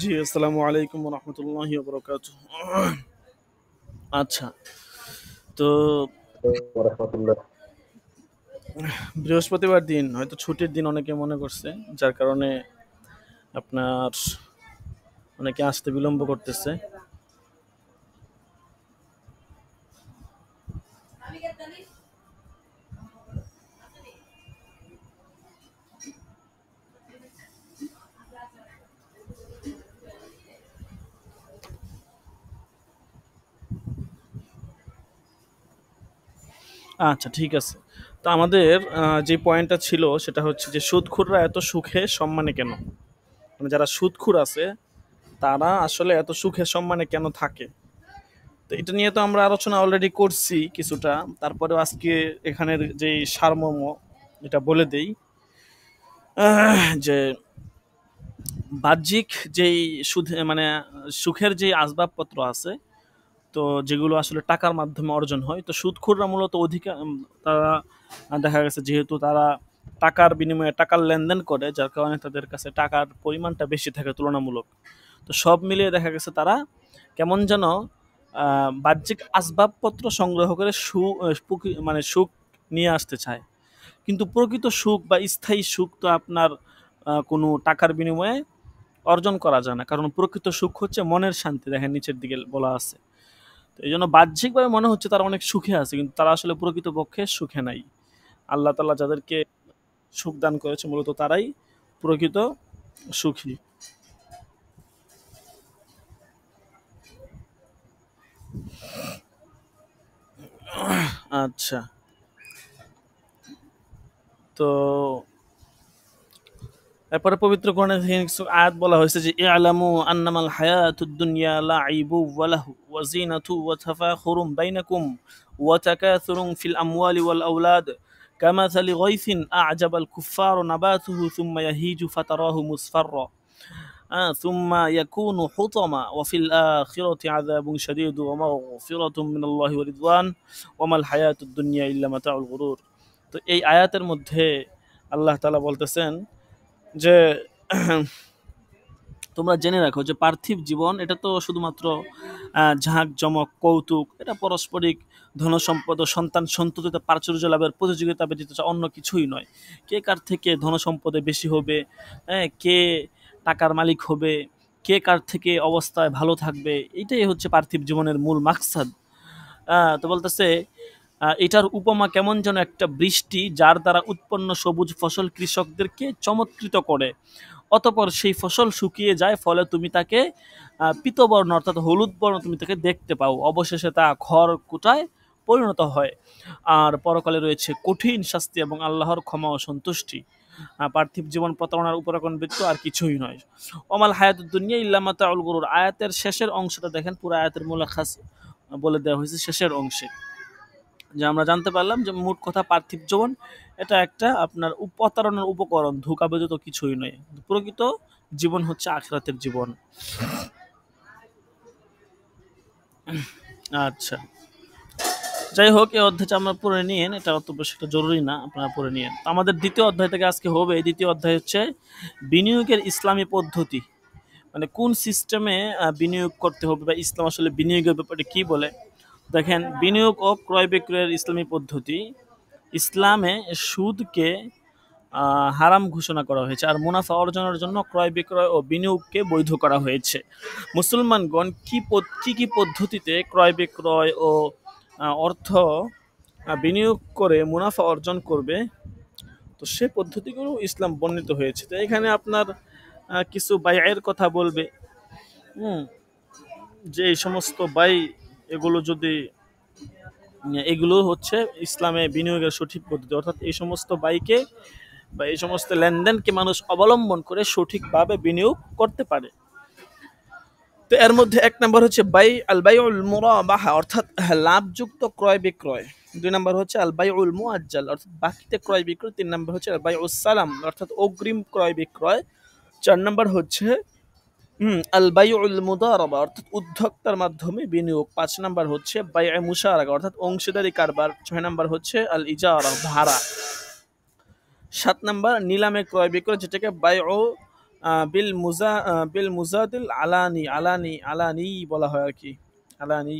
জি, আসসালামু আলাইকুম ওয়া রাহমাতুল্লাহি ওয়া বারাকাতুহু। আচ্ছা, তো রহমতুল্লাহ। বৃহস্পতিবার দিন হয়তো ছুটির দিন অনেকে মনে করছে, যার কারণে আপনার অনেকে আসতে বিলম্ব করতেছে। আচ্ছা, ঠিক আছে। তো আমাদের যে পয়েন্টটা ছিল সেটা হচ্ছে যে সুদখোররা এত সুখে সম্মানে কেন? মানে যারা সুদখোর আছে তারা আসলে এত সুখে সম্মানে কেন থাকে? তো এটা নিয়ে তো আমরা আলোচনা অলরেডি করছি কিছুটা। তারপরেও আজকে এখানের যে সারমর্ম এটা বলে দেই, যে বাহ্যিক যেই সুদ মানে সুখের যে আসবাবপত্র আছে, তো যেগুলো আসলে টাকার মাধ্যমে অর্জন হয়, তো সুদখোররা মূলত অধিকার তারা দেখা গেছে যেহেতু তারা টাকার বিনিময়ে টাকার লেনদেন করে, যার কারণে তাদের কাছে টাকার পরিমাণটা বেশি থাকে তুলনামূলক। তো সব মিলিয়ে দেখা গেছে তারা কেমন যেন বাহ্যিক আসবাবপত্র সংগ্রহ করে মানে সুখ নিয়ে আসতে চায়। কিন্তু প্রকৃত সুখ বা স্থায়ী সুখ তো আপনার কোনো টাকার বিনিময়ে অর্জন করা যায় না, কারণ প্রকৃত সুখ হচ্ছে মনের শান্তি। দেখেন নিচের দিকে বলা আছে। তো এই জন্য বাহ্যিকভাবে মনে হচ্ছে তারা অনেক সুখে আছে, কিন্তু তারা আসলে প্রকৃতপক্ষে সুখে নাই। আল্লাহ তাআলা যাদেরকে সুখ দান করেছে মূলত তারাই প্রকৃত সুখী। আচ্ছা, তো এরপরে পবিত্র কোরআনে থেকে কিছু আয়াত বলা হয়েছে যে ইআলামু আন্নামাল হায়াতুদ দুনিয়া লাইবু ওয়া লাহু ওয়া জিনাতু ওয়া তাফাখুরুম বাইনাকুম ওয়া তাকাথুরুম ফিল আমওয়ালি ওয়াল আওলাদ কামাথালি গায়থিন আ'জাবাল কুফফার নাবাতুহু সুম্মা ইয়াহিজু ফাতারাহু মুসফাররা সুম্মা ইয়াকুনু হুতামা ওয়া ফিল আখিরাতি আযাবুন শাদীদু ওয়া মাগফিরাতুম মিনাল্লাহি ওয়া রিদওয়ান ওয়া মাল হায়াতুদ দুনিয়া ইল্লা মাতাউল গুরুর। তো এই আয়াতের মধ্যে আল্লাহ তাআলা বলতেছেন যে তোমরা জেনে রাখো যে পার্থিব জীবন এটা তো শুধুমাত্র ঝাঁক জমক কৌতুক, এটা পারস্পরিক ধনসম্পদ ও সন্তান সন্ততিতে প্রাচুর্য লাভের প্রতিযোগিতা ব্যতীত অন্য কিছুই নয়। কে কার থেকে ধনসম্পদে বেশি হবে, কে টাকার মালিক হবে, কে কার থেকে অবস্থায় ভালো থাকবে, এটাই হচ্ছে পার্থিব জীবনের মূল মাকসাদ। তো বলতেছে এটার উপমা কেমন যেন একটা বৃষ্টি যার দ্বারা উৎপন্ন সবুজ ফসল কৃষকদেরকে চমৎকৃত করে, অতপর সেই ফসল শুকিয়ে যায়, ফলে তুমি তাকে পীতবর্ণ অর্থাৎ হলুদ বর্ণ তুমি তাকে দেখতে পাও, অবশেষে তা খড় কুটায় পরিণত হয়। আর পরকালে রয়েছে কঠিন শাস্তি এবং আল্লাহর ক্ষমা ও সন্তুষ্টি। পার্থিব জীবন প্রতারণার উপরাকন ব্যতীত আর কিছুই নয়। ওমাল হায়াতুদ দুনিয়া ইল্লা মাতাউল গুরুর আয়াতের শেষের অংশটা দেখেন, পুরো আয়াতের মুলাখাস বলে দেওয়া হয়েছে শেষের অংশে, যে আমরা জানতে পারলাম যে মোট কথা পার্থিব জীবন এটা একটা আপনার প্রতারণার উপকরণ, ধোঁকা ব্যতীত কিছুই নয়। প্রকৃত জীবন হচ্ছে আখিরাতের জীবন। আচ্ছা, যাই হোক, এই অধ্যায়টা আমরা পড়ে নিয়েন, এটা অত বেশি একটা জরুরি না, আপনারা পড়ে নিয়েন। তো আমাদের দ্বিতীয় অধ্যায় থেকে আজকে হবে, দ্বিতীয় অধ্যায় হচ্ছে বিনিয়োগের ইসলামী পদ্ধতি। মানে কোন সিস্টেমে বিনিয়োগ করতে হবে, বা ইসলাম আসলে বিনিয়োগের ব্যাপারে কি বলে। দেখেন, বিনিয়োগ ও ক্রয় বিক্রয়ের ইসলামী পদ্ধতি। ইসলামে সুদকে হারাম ঘোষণা করা হয়েছে, আর মুনাফা অর্জনের জন্য ক্রয় বিক্রয় ও বিনিয়োগকে বৈধ করা হয়েছে। মুসলমানগণ কি কি পদ্ধতিতে ক্রয় বিক্রয় ও অর্থ বিনিয়োগ করে মুনাফা অর্জন করবে, তো সে পদ্ধতিগুলো ইসলাম বর্ণিত হয়েছে। তো এখানে আপনার কিছু বাইয়ের কথা বলবে। হুম, যে এই সমস্ত বাই, এগুলো যদি এগুলো হচ্ছে ইসলামে বিনিয়োগের সঠিক পদ্ধতি, অর্থাৎ এই সমস্ত বাইকে বা এই সমস্ত লেনদেনকে মানুষ অবলম্বন করে সঠিকভাবে বিনিয়োগ করতে পারে। তো এর মধ্যে এক নম্বর হচ্ছে বাই উল মুরাবাহা, অর্থাৎ লাভযুক্ত ক্রয় বিক্রয়। দুই নম্বর হচ্ছে আল বাইউল মুআজ্জাল, অর্থাৎ বাকিতে ক্রয় বিক্রয়। তিন নম্বর হচ্ছে আল বাইউস সালাম, অর্থাৎ অগ্রিম ক্রয় বিক্রয়। চার নম্বর হচ্ছে আল বাইউল মুদারাবা, অর্থাৎ উদ্যোক্তার মাধ্যমে বিনিয়োগ। পাঁচ নম্বর হচ্ছে বাইয়ে মুশারাকা, অর্থাৎ অংশীদারি কারবার। ছয় নম্বর হচ্ছে আল ইজারা, ভাড়া। সাত নম্বর নিলামে ক্রয় বিক্রয়, যেটাকে বাইউ বিল মুজাদিল আলানি আলানি আলানি বলা হয় আর কি, আলানি।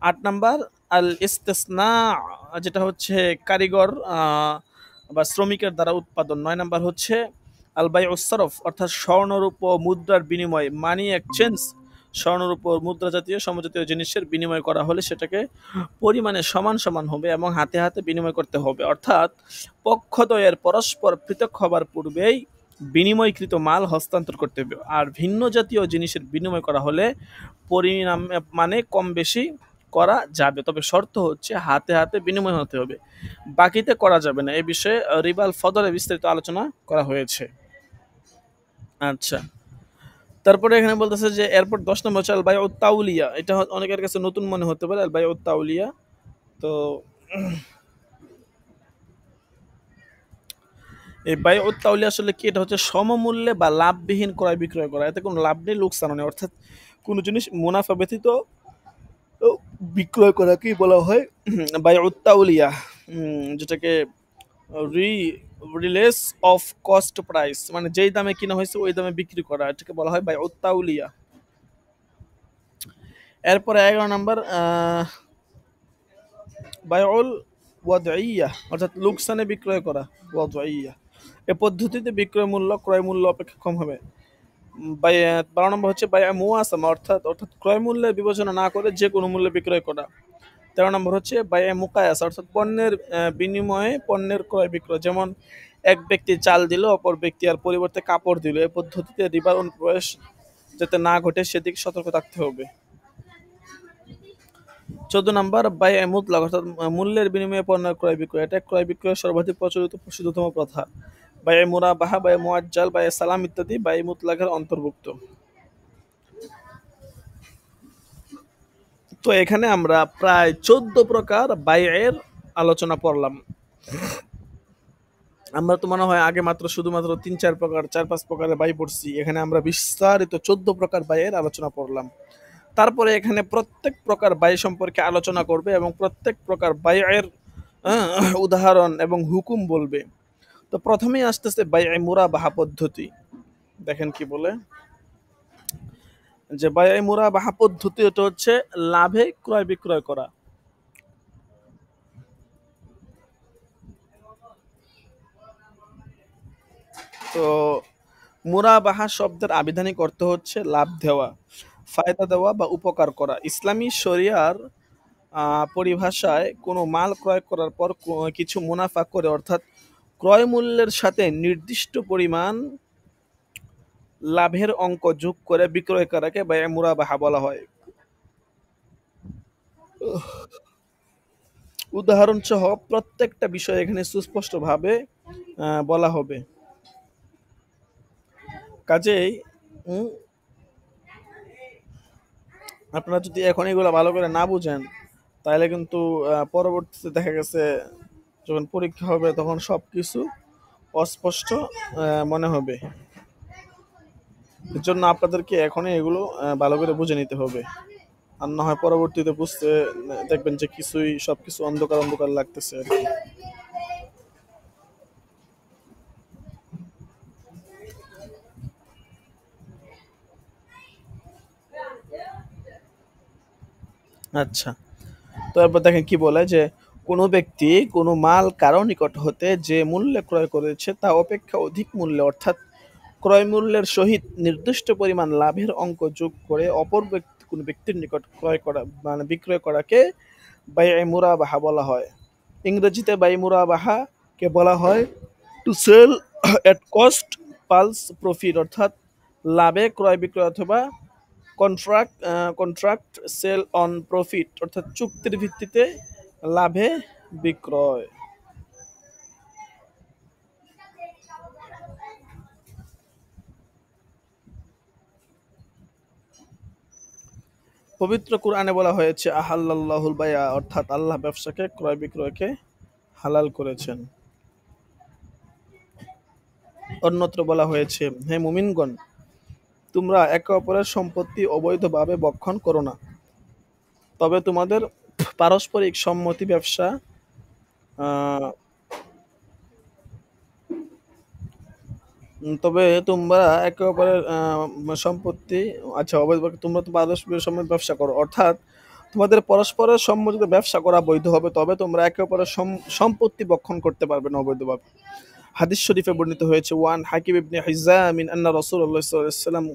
৮ নাম্বার আল ইস্তেসনা, যেটা হচ্ছে কারিগর বা শ্রমিকের দ্বারা উৎপাদন। ৯ নাম্বার হচ্ছে আল বাই সরফ, অর্থাৎ স্বর্ণরূপ মুদ্রার বিনিময়, মানি এক্সচেঞ্জ। স্বর্ণরূপ মুদ্রা জাতীয় সমজাতীয় জিনিসের বিনিময় করা হলে সেটাকে পরিমাণে সমান সমান হবে এবং হাতে হাতে বিনিময় করতে হবে, অর্থাৎ পক্ষদ্বয়ের পরস্পর পৃথক হবার পূর্বেই বিনিময়কৃত মাল হস্তান্তর করতে হবে। আর ভিন্ন জাতীয় জিনিসের বিনিময় করা হলে পরিণাম মানে কম বেশি করা যাবে, তবে শর্ত হচ্ছে হাতে হাতে বিনিময় হতে হবে, বাকিতে করা যাবে না। এই বিষয়ে রিবাল ফদরে বিস্তারিত আলোচনা করা হয়েছে। আচ্ছা, তারপরে এখানে বলতেছে যে এরপর ১০ নম্বর হচ্ছে আল বাই তাউলিয়া। এটা অনেকের কাছে নতুন মনে হতে পারে, আল বাই তাউলিয়া। তো এই বাই তাউলিয়া আসলে কি? এটা হচ্ছে সমমূল্যে বা লাভবিহীন ক্রয় বিক্রয় করা, এতে কোনো লাভ নেই, লোকসান নেই, অর্থাৎ কোনো জিনিস মুনাফা ব্যতীত বিক্রয় করাকেই বলা হয় বাই তাউলিয়া, যেটাকে রি রিলেস অফ কস্ট প্রাইস, মানে যেই দামে কিনা হয়েছে ওই দামে বিক্রি করা, এটাকে বলা হয় বাই তাউলিয়া। এরপরে ১১ নাম্বার বায়উল ওয়াদইয়া, অর্থাৎ লোকসানে বিক্রয় করা, ওয়াদইয়া। এ পদ্ধতিতে বিক্রয় মূল্য ক্রয় মূল্য অপেক্ষা কম হবে। ১২ নম্বর হচ্ছে বাই মুয়াসামা, অর্থাৎ অর্থাৎ ক্রয় মূল্যের বিবেচনা না করে যে কোনো মূল্যে বিক্রয় করা। ১৩ নম্বর হচ্ছে বাই মুকায়াস, অর্থাৎ পণ্যের বিনিময়ে পণ্যের ক্রয় বিক্রয়, যেমন এক ব্যক্তি চাল দিল, অপর ব্যক্তি আর পরিবর্তে কাপড় দিল। এই পদ্ধতিতে রিবার অনুপ্রবেশ যাতে না ঘটে সেদিকে সতর্ক থাকতে হবে। ১৪ নাম্বার বাই মুতলাক, অর্থাৎ মূল্যের বিনিময়ে পণ্যের ক্রয় বিক্রয়, এটা ক্রয় বিক্রয়ের সর্বাধিক প্রচলিত প্রসিদ্ধতম প্রথা। বাই মুরাবাহা, বাই মুআজ্জাল, বাই সালাম ইত্যাদি বাই মুতলাকের অন্তর্ভুক্ত। তো এখানে আমরা প্রায় ১৪ প্রকার বাইয়ের আলোচনা পড়লাম। আমরা তো মনে হয় আগে মাত্র শুধুমাত্র ৩-৪ প্রকার ৪-৫ প্রকারের বাই পড়ছি, এখানে আমরা বিস্তারিত ১৪ প্রকার বাইয়ের আলোচনা পড়লাম। তারপরে এখানে প্রত্যেক প্রকার বাই সম্পর্কে আলোচনা করবে এবং প্রত্যেক প্রকার বাইয়ের উদাহরণ এবং হুকুম বলবে। তো প্রথমেই আসতেছে বাইয়ে মুরাবাহা পদ্ধতি। দেখেন কি বলে, যে বাইয়ে মুরাবাহা পদ্ধতি এটা হচ্ছে লাভে ক্রয় বিক্রয় করা। তো মুরাবাহা শব্দের আবিধানিক অর্থ হচ্ছে লাভ দেওয়া, ফায়দা দেওয়া বা উপকার করা। ইসলামী শরিয়ার পরিভাষায় কোনো মাল ক্রয় করার পর কিছু মুনাফা করে, অর্থাৎ ক্রয় মূল্যের সাথে নির্দিষ্ট পরিমাণ লাভের অঙ্ক যোগ করে বিক্রয় করাকে বায় মুরাবাহা বলা হয়। উদাহরণ সহ প্রত্যেকটা বিষয় এখানে সুস্পষ্টভাবে বলা হবে। কাজেই আপনারা যদি এখন এগুলো ভালো করে না বুঝেন তাহলে কিন্তু পরবর্তীতে দেখা গেছে যখন পরীক্ষা হবে তখন সব কিছু অস্পষ্ট মনে হবে। এর জন্য আপনাদেরকে এখনই এগুলো ভালো করে বুঝে নিতে হবে, আর না হয় পরবর্তীতে বুঝতে দেখবেন যে কিছুই সবকিছু অন্ধকার অন্ধকার লাগতেছে আর কি। আচ্ছা, তো এরপর দেখেন কি বলে, যে কোনো ব্যক্তি কোনো মাল কারো নিকট হতে যে মূল্যে ক্রয় করেছে তা অপেক্ষা অধিক মূল্যে, অর্থাৎ ক্রয় মূল্যের সহিত নির্দিষ্ট পরিমাণ লাভের অঙ্ক যোগ করে অপর ব্যক্তি কোনো ব্যক্তির নিকট ক্রয় করা মানে বিক্রয় করাকে বাই মুরাবাহা বলা হয়। ইংরেজিতে বাই মুরাবাহা কে বলা হয় to sell at cost pulse profit, অর্থাৎ লাভে ক্রয় বিক্রয়, অথবা কন্ট্রাক্ট সেল অন প্রফিট, অর্থাৎ চুক্তির ভিত্তিতে লাভে বিক্রয়। পবিত্র কোরআনে বলা হয়েছে আহাল্লাহুল বাইয়া, অর্থাৎ আল্লাহ ব্যবসাকে ক্রয় বিক্রয়কে হালাল করেছেন। অন্যত্র বলা হয়েছে, হে মুমিনগণ, তোমরা একে অপরের সম্পত্তি অবৈধভাবে ভক্ষণ করো না, তবে তোমাদের পারস্পরিক সম্মতি ব্যবসা তবে তোমরা একে অপরের সম্পত্তি, আচ্ছা অবৈধ, তোমরা তো পারস্পরিক সম্মত ব্যবসা করো, অর্থাৎ তোমাদের পরস্পরের সম্মতিত ব্যবসা করা বৈধ হবে, তবে তোমরা একে অপরের সম্পত্তি বক্ষণ করতে পারবে না অবৈধভাবে। হাদিস শরীফে বর্ণিত হয়েছে, ওয়ান হাকিম ইবনে হিজাম আন্না রাসূলুল্লাহ সাল্লাল্লাহু আলাইহি ওয়াসাল্লাম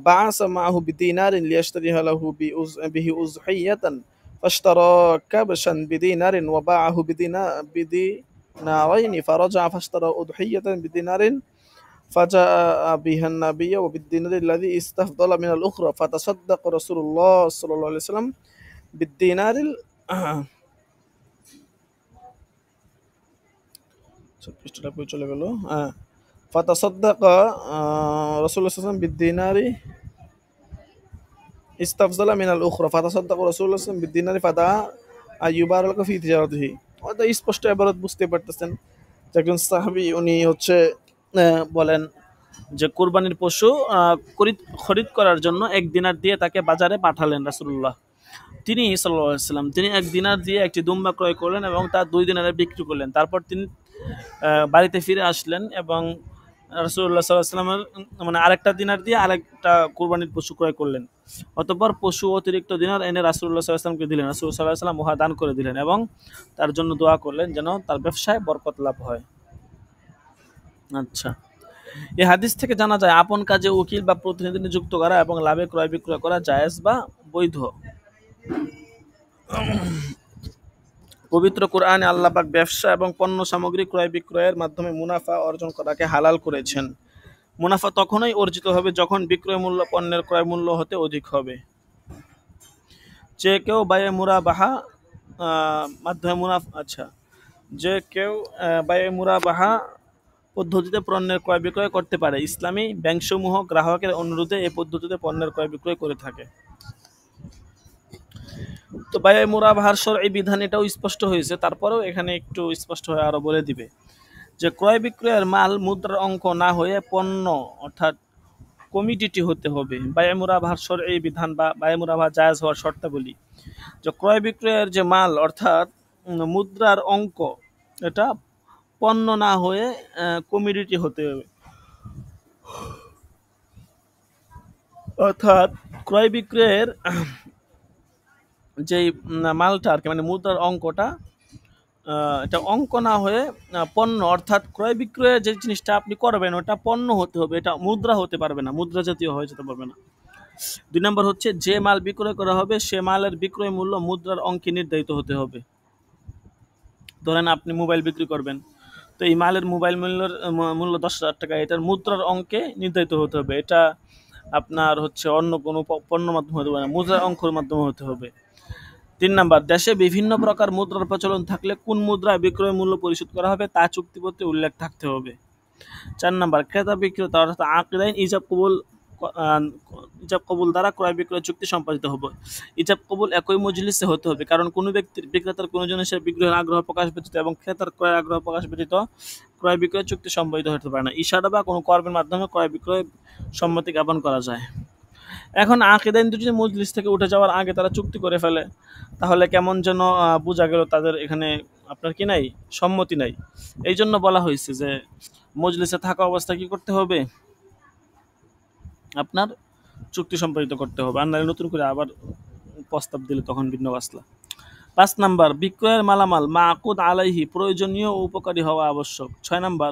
বা'আসা মা'আহু বিদিনারিন লিয়াশতারিহা লাহু বিহি উযহিয়াতান ফাশতারা কাবশান বিদিনারিন ওয়া বা'আহু বিদিনারাইন ফারাজা ফাশতারা উযহিয়াতান বিদিনারিন فجاء بها النبي وبالدينار الذي استفضل من الأخرى فتصدق رسول الله صلى الله عليه وسلم بالدينار পৃষ্ঠাটা কই চলে গেল, فتصدق رسول الله صلى الله عليه وسلم بالدينار استفضل من الأخرى فتصدق رسول الله صلى الله عليه وسلم بالدينار فدعا أن يبارك في تجارته। হয়তো স্পষ্ট ইবারত বুঝতে পারতেছেন যে একজন সাহাবী উনি হচ্ছে বলেন যে কুরবানির পশু খরিদ করার জন্য 1 দিনার দিয়ে তাকে বাজারে পাঠালেন রাসূলুল্লাহ। তিনি সাল্লাল্লাহু আলাইহি ওয়াসাল্লাম তিনি 1 দিনার দিয়ে একটি দুম্বা ক্রয় করলেন এবং তা 2 দিনারে বিক্রি করলেন। তারপর তিনি বাড়িতে ফিরে আসলেন এবং রাসূলুল্লাহ সাল্লাল্লাহু আলাইহি ওয়াসাল্লামের মানে আরেকটা দিনার দিয়ে আরেকটা কুরবানির পশু ক্রয় করলেন। অতঃপর পশু অতিরিক্ত দিনার এনে রাসূলুল্লাহ সাল্লাল্লাহু আলাইহি ওয়াসাল্লামকে দিলেন। রাসূল সাল্লাল্লাহু আলাইহি ওয়াসাল্লাম উহা দান করে দিলেন এবং তার জন্য দোয়া করলেন যেন তার ব্যবসায় বরকত লাভ হয়। আচ্ছা, এই হাদিস থেকে জানা যায় আপন কাজে উকিল বা প্রতিনিধি নিযুক্ত করা এবং লাভে ক্রয় বিক্রয় করা জায়েজ বা বৈধ। পবিত্র কোরআনে আল্লাহ পাক ব্যবসা এবং পণ্য সামগ্রী ক্রয় বিক্রয়ের মাধ্যমে মুনাফা অর্জন করাকে হালাল করেছেন। মুনাফা তখনই অর্জিত হবে যখন বিক্রয় মূল্য পণ্যের ক্রয় মূল্য হতে অধিক হবে। যে কেউ বায়ে মুরাবাহা মাধ্যমে যে কেউ বায়ে মুরাবাহা পদ্ধতিতে পণ্যের ক্রয় বিক্রয় করতে পারে। ইসলামী ব্যাংকসমূহ গ্রাহকের অনুরোধে এই পদ্ধতিতে পণ্যের ক্রয় বিক্রয় করে থাকে। তো বায়ে মুরাবাহার শরঈ বিধান এটাও স্পষ্ট হয়েছে, তারপরেও এখানে একটু স্পষ্ট হয়ে আরো বলে দিবে যে ক্রয় বিক্রয়ের মাল মুদ্রার অঙ্ক না হয়ে পণ্য অর্থাৎ কমিডিটি হতে হবে। বায়ে মুরাবাহার শরঈ বিধান বা বায়ে মুরাবাহা জায়েজ হওয়ার শর্তাবলী, যে ক্রয় বিক্রয়ের যে মাল অর্থাৎ মুদ্রার অঙ্ক, এটা পণ্য না হয়ে কমিডিটি হতে হবে। অর্থাৎ ক্রয় বিক্রয়ের যে মালটা আর কি মানে মুদ্রার অঙ্কটা এটা অঙ্ক না হয়ে পণ্য, অর্থাৎ ক্রয় বিক্রয়ের যে জিনিসটা আপনি করবেন ওটা পণ্য হতে হবে, এটা মুদ্রা হতে পারবে না, মুদ্রা জাতীয় হয়ে যেতে পারবে না। 2 নম্বর হচ্ছে যে মাল বিক্রয় করা হবে সে মালের বিক্রয় মূল্য মুদ্রার অঙ্কে নির্ধারিত হতে হবে। ধরেন আপনি মোবাইল বিক্রি করবেন, তো এই মালের মোবাইল মূল্য 10,000 টাকা, এটার মুদ্রার অঙ্কে নির্ধারিত হতে হবে। এটা আপনার হচ্ছে অন্য কোনো পণ্য মাধ্যমে হতে পারে না, মুদ্রার অঙ্কের মাধ্যমে হতে হবে। 3 নাম্বার, দেশে বিভিন্ন প্রকার মুদ্রার প্রচলন থাকলে কোন মুদ্রায় বিক্রয় মূল্য পরিশোধ করা হবে তা চুক্তিপত্রে উল্লেখ থাকতে হবে। 4 নাম্বার, ক্রেতা বিক্রেতা অর্থাৎ আকীদাইন ইজাব কবুল দ্বারা ক্রয় বিক্রয় চুক্তি সম্পাদিত হবে। ইজাব কবুল একই মজলিসে হতে হবে, কারণ কোনো ব্যক্তির বিক্রেতার কোনো জিনিসের বিক্রয়ের আগ্রহ প্রকাশ ব্যতীত এবং ক্রেতার ক্রয়ের আগ্রহ প্রকাশ ব্যতীত ক্রয় বিক্রয় চুক্তি সম্পাদিত হতে পারে না। ইশারা বা কোনো কর্মের মাধ্যমে ক্রয় বিক্রয় সম্মতি জ্ঞাপন করা যায়। এখন আকীদাইন দুটি মজলিস থেকে উঠে যাওয়ার আগে তারা চুক্তি করে ফেলে, তাহলে কেমন যেন বোঝা গেল তাদের এখানে আপনার কি নাই, সম্মতি নাই। এই জন্য বলা হয়েছে যে মজলিসে থাকা অবস্থায় কি করতে হবে, আপনার চুক্তি সম্পাদিত করতে হবে, আর নাহলে নতুন করে আবার প্রস্তাব দিলে তখন ভিন্ন বাসলা। 5 নাম্বার, বিক্রয়ের মালামাল মাকুদ আলাইহি প্রয়োজনীয় ও উপকারী হওয়া আবশ্যক। 6 নাম্বার,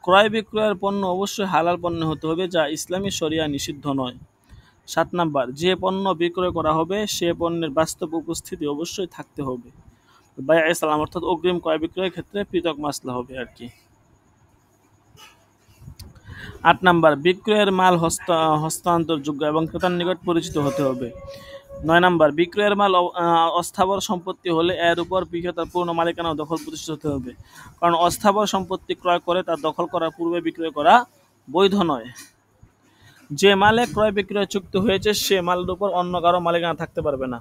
ক্রয় বিক্রয়ের পণ্য অবশ্যই হালাল পণ্য হতে হবে যা ইসলামী শরিয়া নিষিদ্ধ নয়। 7 নাম্বার, যে পণ্য বিক্রয় করা হবে সে পণ্যের বাস্তব উপস্থিতি অবশ্যই থাকতে হবে। বাইআ সালাম অর্থাৎ অগ্রিম ক্রয় বিক্রয়ের ক্ষেত্রে পৃথক মাসলা হবে আর কি। 8 নাম্বার, বিক্রয়ের মাল হস্তান্তরযোগ্য এবং ক্রেতার নিকট পরিচিত হতে হবে। 9 নাম্বার, বিক্রয়ের মাল অস্থাবর সম্পত্তি হলে এর উপর বিক্রেতার পূর্ণ মালিকানা দখল প্রতিষ্ঠিত হতে হবে, কারণ অস্থাবর সম্পত্তি ক্রয় করে তার দখল করার পূর্বে বিক্রয় করা বৈধ নয়। যে মালে ক্রয় বিক্রয় চুক্তি হয়েছে সে মালের উপর অন্য কারো মালিকানা থাকতে পারবে না।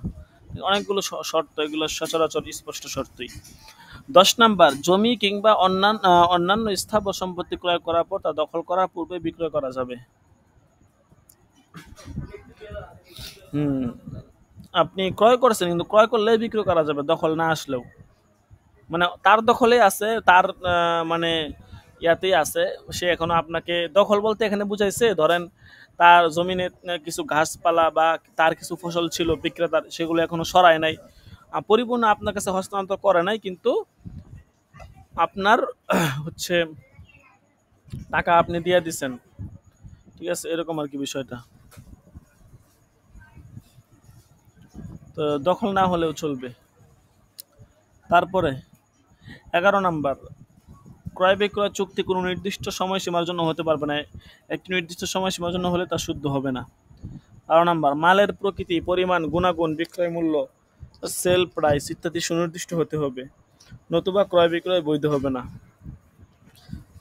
অনেকগুলো শর্ত, এগুলো সচরাচর স্পষ্ট শর্তই। 10 নাম্বার, জমি কিংবা অন্যান্য স্থাবর সম্পত্তি ক্রয় করার পর তা দখল করার পূর্বে বিক্রয় করা যাবে। আপনি ক্রয় করছেন কিন্তু ক্রয় করলে বিক্রয় করা যাবে, দখল না আসলেও, মানে তার দখলে আছে, তার মানে ইয়াতেই আছে। সে এখনো আপনাকে দখল বলতে এখানে বুঝাইছে, ধরেন তার জমিনে কিছু ঘাসপালা বা তার কিছু ফসল ছিল বিক্রেতার, সেগুলো এখনো সরায় নাই, পরিপূর্ণ আপনার কাছে হস্তান্তর করে নাই, কিন্তু আপনার হচ্ছে টাকা আপনি দিয়ে দিচ্ছেন, ঠিক আছে, এরকম আর কি বিষয়টা। তো দখল না হলেও চলবে। তারপরে 11 নাম্বার, ক্রয় বিক্রয় চুক্তি কোনো নির্দিষ্ট সময়সীমার জন্য হতে পারবে না। একটি নির্দিষ্ট সময়সীমার জন্য হলে তা শুদ্ধ হবে না। 12 নাম্বার, মালের প্রকৃতি, পরিমাণ, গুণাগুণ, বিক্রয় মূল্য, সেল প্রাইস ইত্যাদি সুনির্দিষ্ট হতে হবে, নতুবা ক্রয় বিক্রয় বৈধ হবে না,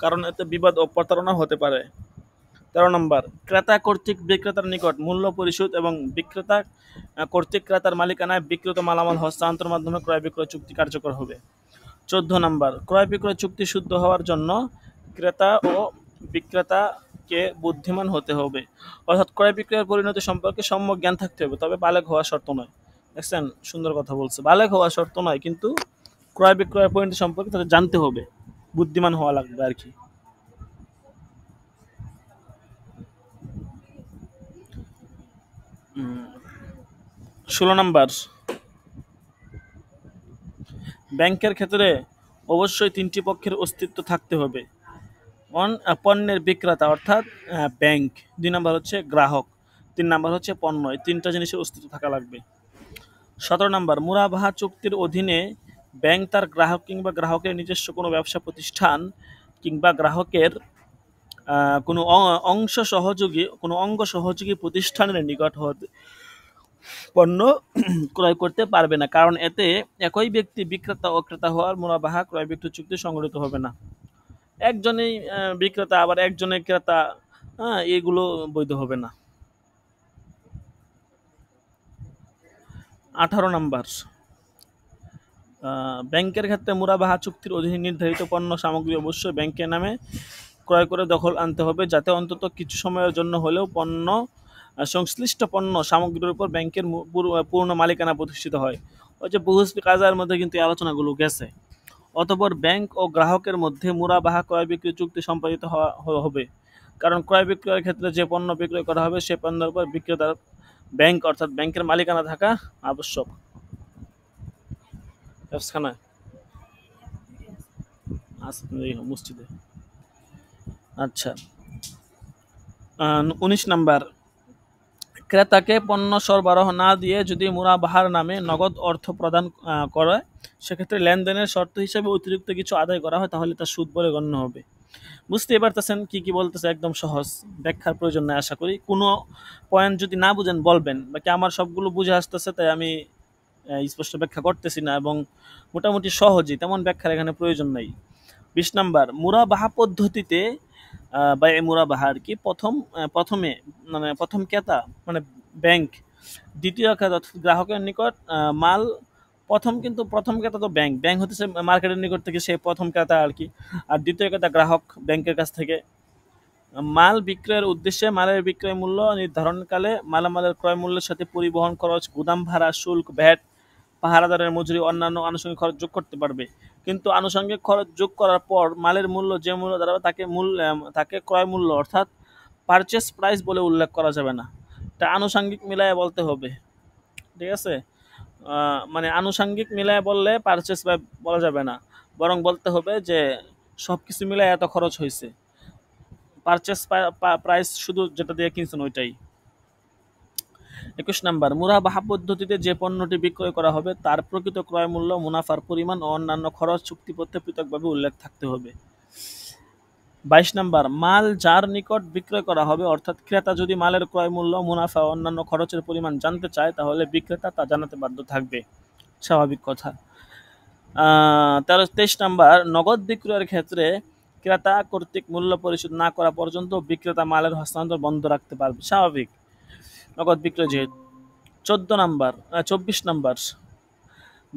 কারণ এতে বিবাদ ও প্রতারণা হতে পারে। 13 নম্বর, ক্রেতা কর্তৃক বিক্রেতার নিকট মূল্য পরিশোধ এবং বিক্রেতা কর্তৃক ক্রেতার মালিকানায় বিক্রিত মালামাল হস্তান্তরের মাধ্যমে ক্রয় বিক্রয় চুক্তি কার্যকর হবে। 14 নম্বর, ক্রয় বিক্রয় চুক্তি শুদ্ধ হওয়ার জন্য ক্রেতা ও বিক্রেতাকে বুদ্ধিমান হতে হবে, অর্থাৎ ক্রয় বিক্রয়ের পরিণতি সম্পর্কে সম্যক জ্ঞান থাকতে হবে, তবে বালেগ হওয়া শর্ত নয়। দেখছেন, সুন্দর কথা বলছে, বালেগ হওয়া শর্ত নয়, কিন্তু ক্রয় বিক্রয়ের পরিণতি সম্পর্কে তাদের জানতে হবে, বুদ্ধিমান হওয়া লাগবে আর কি। 16 নম্বর, ব্যাংকের ক্ষেত্রে অবশ্যই 3টি পক্ষের অস্তিত্ব থাকতে হবে। পণ্যের বিক্রেতা অর্থাৎ ব্যাংক, 2 নম্বর হচ্ছে গ্রাহক, 3 নম্বর হচ্ছে পণ্য, এই 3টা জিনিসের অস্তিত্ব থাকা লাগবে। 17 নম্বর, মুরাবাহা চুক্তির অধীনে ব্যাংক তার গ্রাহক কিংবা গ্রাহকের নিজস্ব কোনো ব্যবসা প্রতিষ্ঠান কিংবা গ্রাহকের কোনো অঙ্গ সহযোগী প্রতিষ্ঠানের নিকট হতে পণ্য ক্রয় করতে পারবে না, কারণ এতে একই ব্যক্তি বিক্রেতা ও ক্রেতা হওয়ার মুরাবাহা ক্রয় বিক্রয় চুক্তি সংগঠিত হবে না। একজনেই বিক্রেতা আবার একজনের ক্রেতা, হ্যাঁ, এগুলো বৈধ হবে না। 18 নম্বর, ব্যাংকের ক্ষেত্রে মুরাবাহা চুক্তির অধীনে নির্ধারিত পণ্য সামগ্রী অবশ্যই ব্যাংকের নামে ক্রয় করে দখল আনতে হবে, যাতে অন্তত কিছু সময়ের জন্য হলেও সংশ্লিষ্ট পণ্য সামগ্রীর উপর ব্যাংকের পূর্ণ মালিকানা প্রতিষ্ঠিত হয়। ওই যে বহুসবি কাজার মধ্যে কিন্তু এই আলোচনাগুলো গেছে। অতঃপর ব্যাংক ও গ্রাহকের মধ্যে মুরাবাহা ক্রয় বিক্রয় চুক্তি সম্পাদিত হবে, কারণ ক্রয় বিক্রয়ের ক্ষেত্রে যে পণ্য বিক্রয় করা হবে সে পণ্যের উপর বিক্রেতার ব্যাংক অর্থাৎ ব্যাংকের মালিকানা থাকা আবশ্যক। মসজিদে। আচ্ছা, 19 নম্বর, ক্রেতাকে পণ্য সরবরাহ না দিয়ে যদি মুরাবাহার নামে নগদ অর্থ প্রদান করে, সেক্ষেত্রে লেনদেনের শর্ত হিসেবে অতিরিক্ত কিছু আদায় করা হয়, তাহলে তা সুদ বলে গণ্য হবে। বুঝতেই পারতেছেন কি কি বলতেছে, একদম সহজ, ব্যাখ্যার প্রয়োজন নেই। আশা করি কোনো পয়েন্ট যদি না বুঝেন বলবেন, বাকি আমার সবগুলো বুঝে আসতেছে, তাই আমি স্পষ্ট ব্যাখ্যা করতেছি না, এবং মোটামুটি সহজই, তেমন ব্যাখ্যার এখানে প্রয়োজন নেই। 20 নম্বর, মুরাবাহা পদ্ধতিতে বা এই মুরাবাহা আর কি, প্রথমে মানে প্রথম ক্রেতা মানে ব্যাংক, দ্বিতীয় ক্রেতা অর্থাৎ গ্রাহকের নিকট মাল, প্রথম ক্রেতা তো ব্যাংক হতেছে মার্কেটের নিকট থেকে সে প্রথম ক্রেতা আর কি, আর দ্বিতীয় ক্রেতা গ্রাহক ব্যাংকের কাছ থেকে। মাল বিক্রয়ের উদ্দেশ্যে মালের বিক্রয় মূল্য নির্ধারণকালে মালামালের ক্রয় মূল্যের সাথে পরিবহন খরচ, গুদাম ভাড়া, শুল্ক, ভ্যাট, পাহারাদারের মজুরি, অন্যান্য আনুষঙ্গিক খরচ যোগ করতে পারবে, কিন্তু আনুষঙ্গিক খরচ যোগ করার পর মালের মূল্য যে মূল্য দাঁড়াবে তাকে ক্রয় মূল্য অর্থাৎ পারচেস প্রাইস বলে উল্লেখ করা যাবে না, এটা আনুষঙ্গিক মিলায় বলতে হবে, ঠিক আছে। মানে আনুষঙ্গিক মিলায় বললে পারচেস প্রাইস বলা যাবে না, বরং বলতে হবে যে সব কিছু মিলায় এত খরচ হয়েছে, পারচেস প্রাইস শুধু যেটা দিয়ে কিনছেন ওইটাই। 21 নম্বর, মুরাবাহা পদ্ধতিতে যে পণ্যটি বিক্রয় করা হবে তার প্রকৃত ক্রয় মূল্য, মুনাফার পরিমাণ ও অন্যান্য খরচ চুক্তিপত্রে পৃথকভাবে উল্লেখ থাকতে হবে। 22 নম্বর, মাল যার নিকট বিক্রয় করা হবে অর্থাৎ ক্রেতা যদি মালের ক্রয় মূল্য, মুনাফা ও অন্যান্য খরচের পরিমাণ জানতে চায়, তাহলে বিক্রেতা তা জানাতে বাধ্য থাকবে, স্বাভাবিক কথা। 23 নম্বর, নগদ বিক্রয়ের ক্ষেত্রে ক্রেতা কর্তৃক মূল্য পরিশোধ না করা পর্যন্ত বিক্রেতা মালের হস্তান্তর বন্ধ রাখতে পারবে, স্বাভাবিক, নগদ বিক্রয় যেহেতু। 24 নম্বর,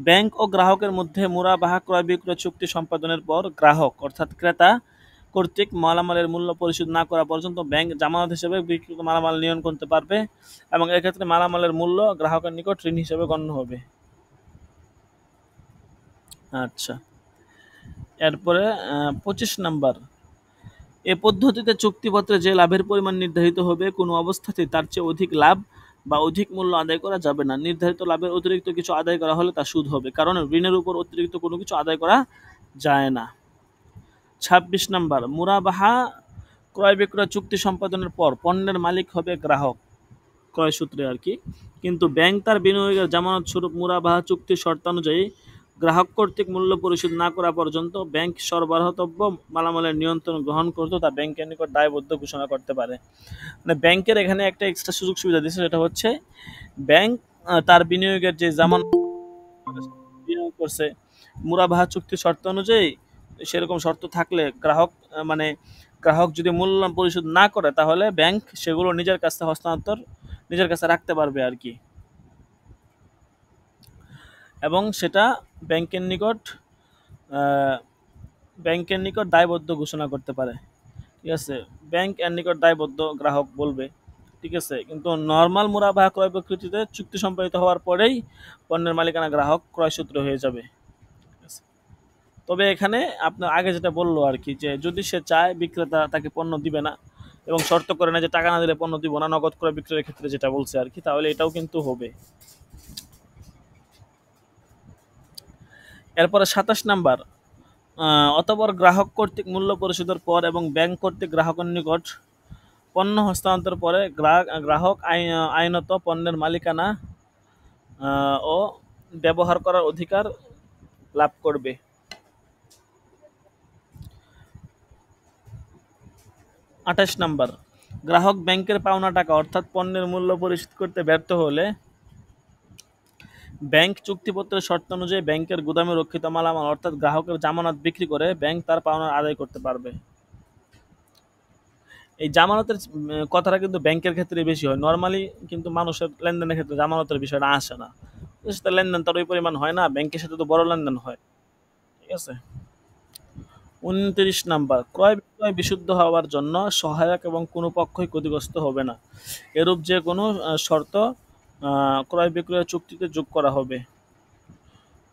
ব্যাংক ও গ্রাহকের মধ্যে মুরাবাহা ক্রয় বিক্রয় চুক্তি সম্পাদনের পর গ্রাহক অর্থাৎ ক্রেতা কর্তৃক মালামালের মূল্য পরিশোধ না করা পর্যন্ত ব্যাংক জামানত হিসেবে বিক্রিত মালামাল নিয়ন্ত্রণ করতে পারবে, এবং এক্ষেত্রে মালামালের মূল্য গ্রাহকের নিকট ঋণ হিসেবে গণ্য হবে। আচ্ছা, এরপরে 25 নম্বর, এ পদ্ধতিতে চুক্তিপত্রে যে লাভের পরিমাণ নির্ধারিত হবে কোনো অবস্থাতেই তার চেয়ে অধিক লাভ বা অধিক মূল্য আদায় করা যাবে না। নির্ধারিত লাভের অতিরিক্ত কিছু আদায় করা হলে তা সুদ হবে, কারণ ঋণের উপর অতিরিক্ত কোনো কিছু আদায় করা যায় না। ২৬ নাম্বার, মুরাবাহা ক্রয় বিক্রয় চুক্তি সম্পাদনের পর পণ্যের মালিক হবে গ্রাহক, ক্রয় সূত্রে আর কি, কিন্তু ব্যাংক তার বিনিয়োগের জামানত স্বরূপ মুরাবাহা চুক্তির শর্তানুযায়ী গ্রাহক কর্তৃক মূল্য পরিশোধ না করা পর্যন্ত ব্যাংক সরবরাহতব্য মালামালের নিয়ন্ত্রণ গ্রহণ করতে তা ব্যাংকের নিকট দায়বদ্ধ ঘোষণা করতে পারে। মানে ব্যাংকের এখানে একটা এক্সট্রা সুযোগ সুবিধা দিচ্ছে, সেটা হচ্ছে ব্যাংক তার বিনিয়োগের যে জামানত বিনিয়োগ করছে মুরাবাহা চুক্তির শর্ত অনুযায়ী, সেরকম শর্ত থাকলে গ্রাহক মানে গ্রাহক যদি মূল্য পরিশোধ না করে তাহলে ব্যাংক সেগুলো নিজের কাছে নিজের কাছে রাখতে পারবে আর কি, এবং সেটা ব্যাংকের নিকট ব্যাংকের নিকট দায়বদ্ধ ঘোষণা করতে পারে। ঠিক আছে, ব্যাংক এর নিকট দায়বদ্ধ গ্রাহক বলবে। ঠিক আছে, কিন্তু নর্মাল মুরাবাহা ক্রয় বিক্রিতে চুক্তি সম্পাদিত হওয়ার পরেই পণ্যের মালিকানা গ্রাহক ক্রয় সূত্রে হয়ে যাবে। তবে এখানে আপনার আগে যেটা বললো আর কি, যে যদি সে চায় বিক্রেতা তাকে পণ্য দিবে না এবং শর্ত করে না যে টাকা না দিলে পণ্য দিব না, নগদ ক্রয় বিক্রয়ের ক্ষেত্রে যেটা বলছে আর কি, তাহলে এটাও কিন্তু হবে। এরপরে ২৭ নাম্বার, অতঃপর গ্রাহক কর্তৃক মূল্য পরিশোধের পর এবং ব্যাংক কর্তৃক গ্রাহকের নিকট পণ্য হস্তান্তর পরে গ্রাহক আইনত পণ্যের মালিকানা ও ব্যবহার করার অধিকার লাভ করবে। ২৮ নাম্বার, গ্রাহক ব্যাংকের পাওনা টাকা অর্থাৎ পণ্যের মূল্য পরিশোধ করতে ব্যর্থ হলে ব্যাংক চুক্তিপত্রের শর্ত অনুযায়ী ব্যাংকের গুদামে রক্ষিত মালামাল অর্থাৎ গ্রাহকের জামানত বিক্রি করে ব্যাংক তার পাওনা আদায় করতে পারবে। এই জামানতের কথাটা কিন্তু ব্যাংকের ক্ষেত্রে বেশি হয়, নর্মালি কিন্তু মানুষের লেনদেনের ক্ষেত্রে জামানতের বিষয়টা আসে না, তার লেনদেন তার ওই পরিমাণ হয় না, ব্যাংকের সাথে তো বড় লেনদেন হয়। ঠিক আছে। ২৯ নাম্বার, ক্রয় বিক্রয় বিশুদ্ধ হওয়ার জন্য সহায়ক এবং কোনো পক্ষই ক্ষতিগ্রস্ত হবে না, এরূপ যে কোনো শর্ত ক্রয় বিক্রয় চুক্তিতে যোগ করা হবে।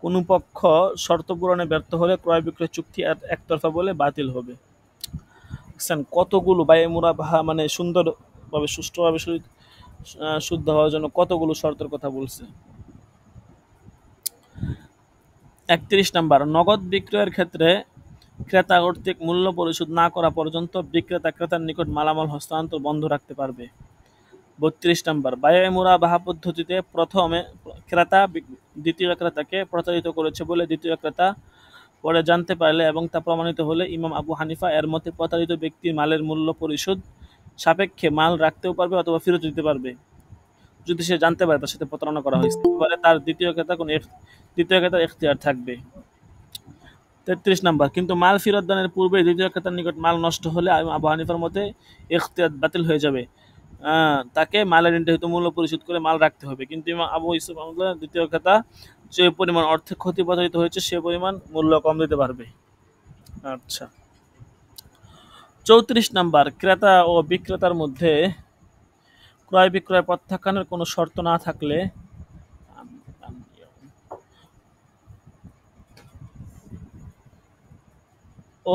কোনো পক্ষ শর্ত পূরণে ব্যর্থ হলে ক্রয় বিক্রয় চুক্তি একতরফা বলে বাতিল হবে। দেখছেন কতগুলো মুরাবাহা মানে সুন্দরভাবে সুষ্ঠুভাবে শুদ্ধ হওয়ার জন্য কতগুলো শর্তের কথা বলছে। ৩১ নাম্বার, নগদ বিক্রয়ের ক্ষেত্রে ক্রেতা কর্তৃক মূল্য পরিশোধ না করা পর্যন্ত বিক্রেতা ক্রেতার নিকট মালামাল হস্তান্তর বন্ধ রাখতে পারবে। ৩২ নাম্বার, মুরাবাহা পদ্ধতিতে প্রথমে ক্রেতা দ্বিতীয় ক্রেতাকে প্রতারিত করেছে বলে দ্বিতীয় ক্রেতা পরে জানতে পারলে এবং তা প্রমাণিত হলে ইমাম আবু হানিফা এর মতে প্রতারিত ব্যক্তির মালের মূল্য পরিশোধ সাপেক্ষে মাল রাখতেও পারবে অথবা ফেরত দিতে পারবে, যদি সে জানতে পারে তার সাথে প্রতারণা করা হয়েছে, এবারে তার দ্বিতীয় ক্রেতার এখতিয়ার থাকবে। ৩৩ নাম্বার, কিন্তু মাল ফেরত দানের পূর্বে দ্বিতীয় ক্রেতার নিকট মাল নষ্ট হলে আবু হানিফার মতে এখতিয়ার বাতিল হয়ে যাবে, তাকে মালের নির্ধারিত মূল্য পরিশোধ করে মাল রাখতে হবে, কিন্তু ইমাম আবু ইউসুফ দ্বিতীয় ক্রেতা যে পরিমাণ অর্থে ক্ষতি প্রতারিত হয়েছে সে পরিমাণ মূল্য কম দিতে পারবে। আচ্ছা। ৩৪ নাম্বার, ক্রেতা ও বিক্রেতার মধ্যে ক্রয় বিক্রয় প্রত্যাখ্যানের কোনো শর্ত না থাকলে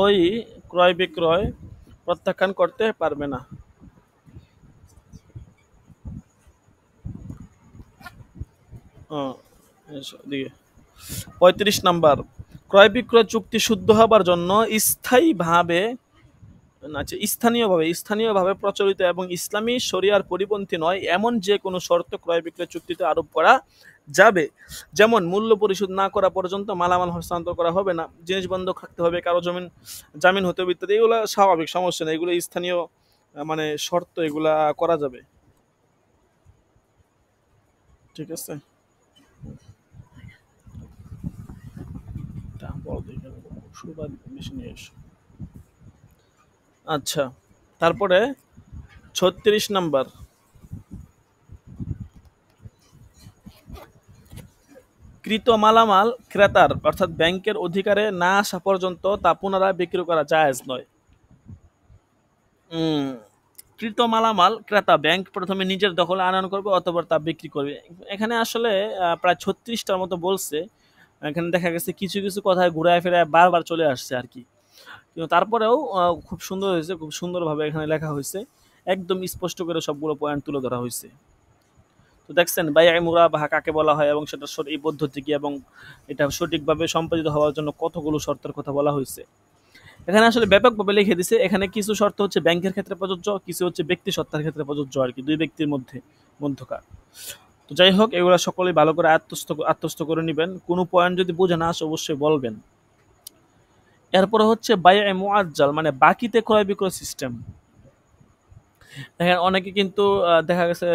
ওই ক্রয় বিক্রয় প্রত্যাখ্যান করতে পারবে না। দিকে ৩৫ নাম্বার, ক্রয় বিক্রয় চুক্তি শুদ্ধ হবার জন্য স্থানীয়ভাবে প্রচলিত এবং ইসলামী শরিয়ার পরিপন্থী নয় এমন যে কোনো শর্ত ক্রয় বিক্রয় চুক্তিতে আরোপ করা যাবে, যেমন মূল্য পরিশোধ না করা পর্যন্ত মালামাল হস্তান্তর করা হবে না, জিনিস বন্ধক রাখতে হবে, কারো জামিন হতে হবে ইত্যাদি। এগুলো স্বাভাবিক, সমস্যা নেই, এগুলো স্থানীয় মানে শর্ত, এগুলা করা যাবে। ঠিক আছে। আচ্ছা, তারপরে ৩৬ নাম্বার, কৃত মালামাল ক্রেতার অর্থাৎ ব্যাংকের অধিকারে না আসা পর্যন্ত তা পুনরায় বিক্রি করা জায়েজ নয়। কৃত মালামাল ক্রেতা ব্যাংক প্রথমে নিজের দখলে আনয়ন করবে অথবা তা বিক্রি করবে। এখানে আসলে প্রায় ৩৬টার মতো বলছে, এখানে দেখা গেছে কিছু কিছু কথায় ঘুরায় ফেরায় বারবার চলে আসছে আর কি। কিন্তু তারপরেও খুব সুন্দর হয়েছে, খুব সুন্দরভাবে এখানে লেখা হয়েছে, একদম স্পষ্ট করে সবগুলো পয়েন্ট তুলে ধরা হয়েছে। তো দেখছেন বাইআ মুরাবাহা কাকে বলা হয় এবং সেটা এই পদ্ধতি কি, এবং এটা সঠিকভাবে সম্পাদিত হওয়ার জন্য কতগুলো শর্তের কথা বলা হয়েছে। এখানে আসলে ব্যাপকভাবে লিখে দিছে, এখানে কিছু শর্ত হচ্ছে ব্যাংকের ক্ষেত্রে প্রযোজ্য, কিছু হচ্ছে ব্যক্তি সত্তার ক্ষেত্রে প্রযোজ্য আর কি, দুই ব্যক্তির মধ্যকার। তো যাই হোক, এগুলো সকলেই ভালো করে আত্মস্থ করে নেবেন। কোনো পয়েন্ট যদি বুঝে না আসে অবশ্যই বলবেন। এরপরে হচ্ছে বাইআ মুআজ্জাল, মানে বাকিতে ক্রয় বিক্রয় সিস্টেম। দেখেন অনেকে কিন্তু দেখা গেছে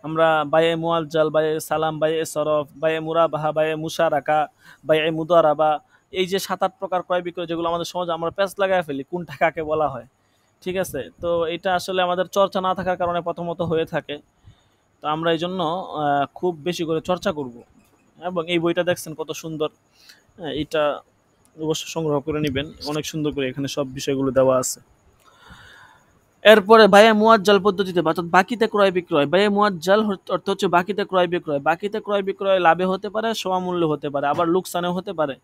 আমরা বাইয়ে মুআজ্জাল, বাইয়ে সালাম, বাইয়ে সরফ, বাইয়ে মুরাবাহা, বাইয়ে মুশারাকা, বাইয়ে মুদারাবা, এই যে ৭-৮ প্রকার ক্রয় বিক্রয় যেগুলো আমাদের সমাজে আমরা প্যাঁচ লাগায় ফেলি কোনটা কাকে বলা হয়। ঠিক আছে? তো এটা আসলে আমাদের চর্চা না থাকার কারণে প্রথমত হয়ে থাকে। তো আমরা এই জন্য খুব বেশি করে চর্চা করব। এবং এই বইটা দেখছেন কত সুন্দর। হ্যাঁ, এটা অবশ্যই সংগ্রহ করে নেবেন। অনেক সুন্দর করে এখানে সব বিষয়গুলো দেওয়া আছে। এরপরে বায়ে মুয়াজ্জাল পদ্ধতিতে, অর্থাৎ বাকিতে ক্রয় বিক্রয়। বায়ে মুয়াজ্জাল অর্থ হচ্ছে বাকিতে ক্রয় বিক্রয়। বাকিতে ক্রয় বিক্রয় লাভে হতে পারে, সমমূল্যে হতে পারে, আবার লোকসানেও হতে পারে।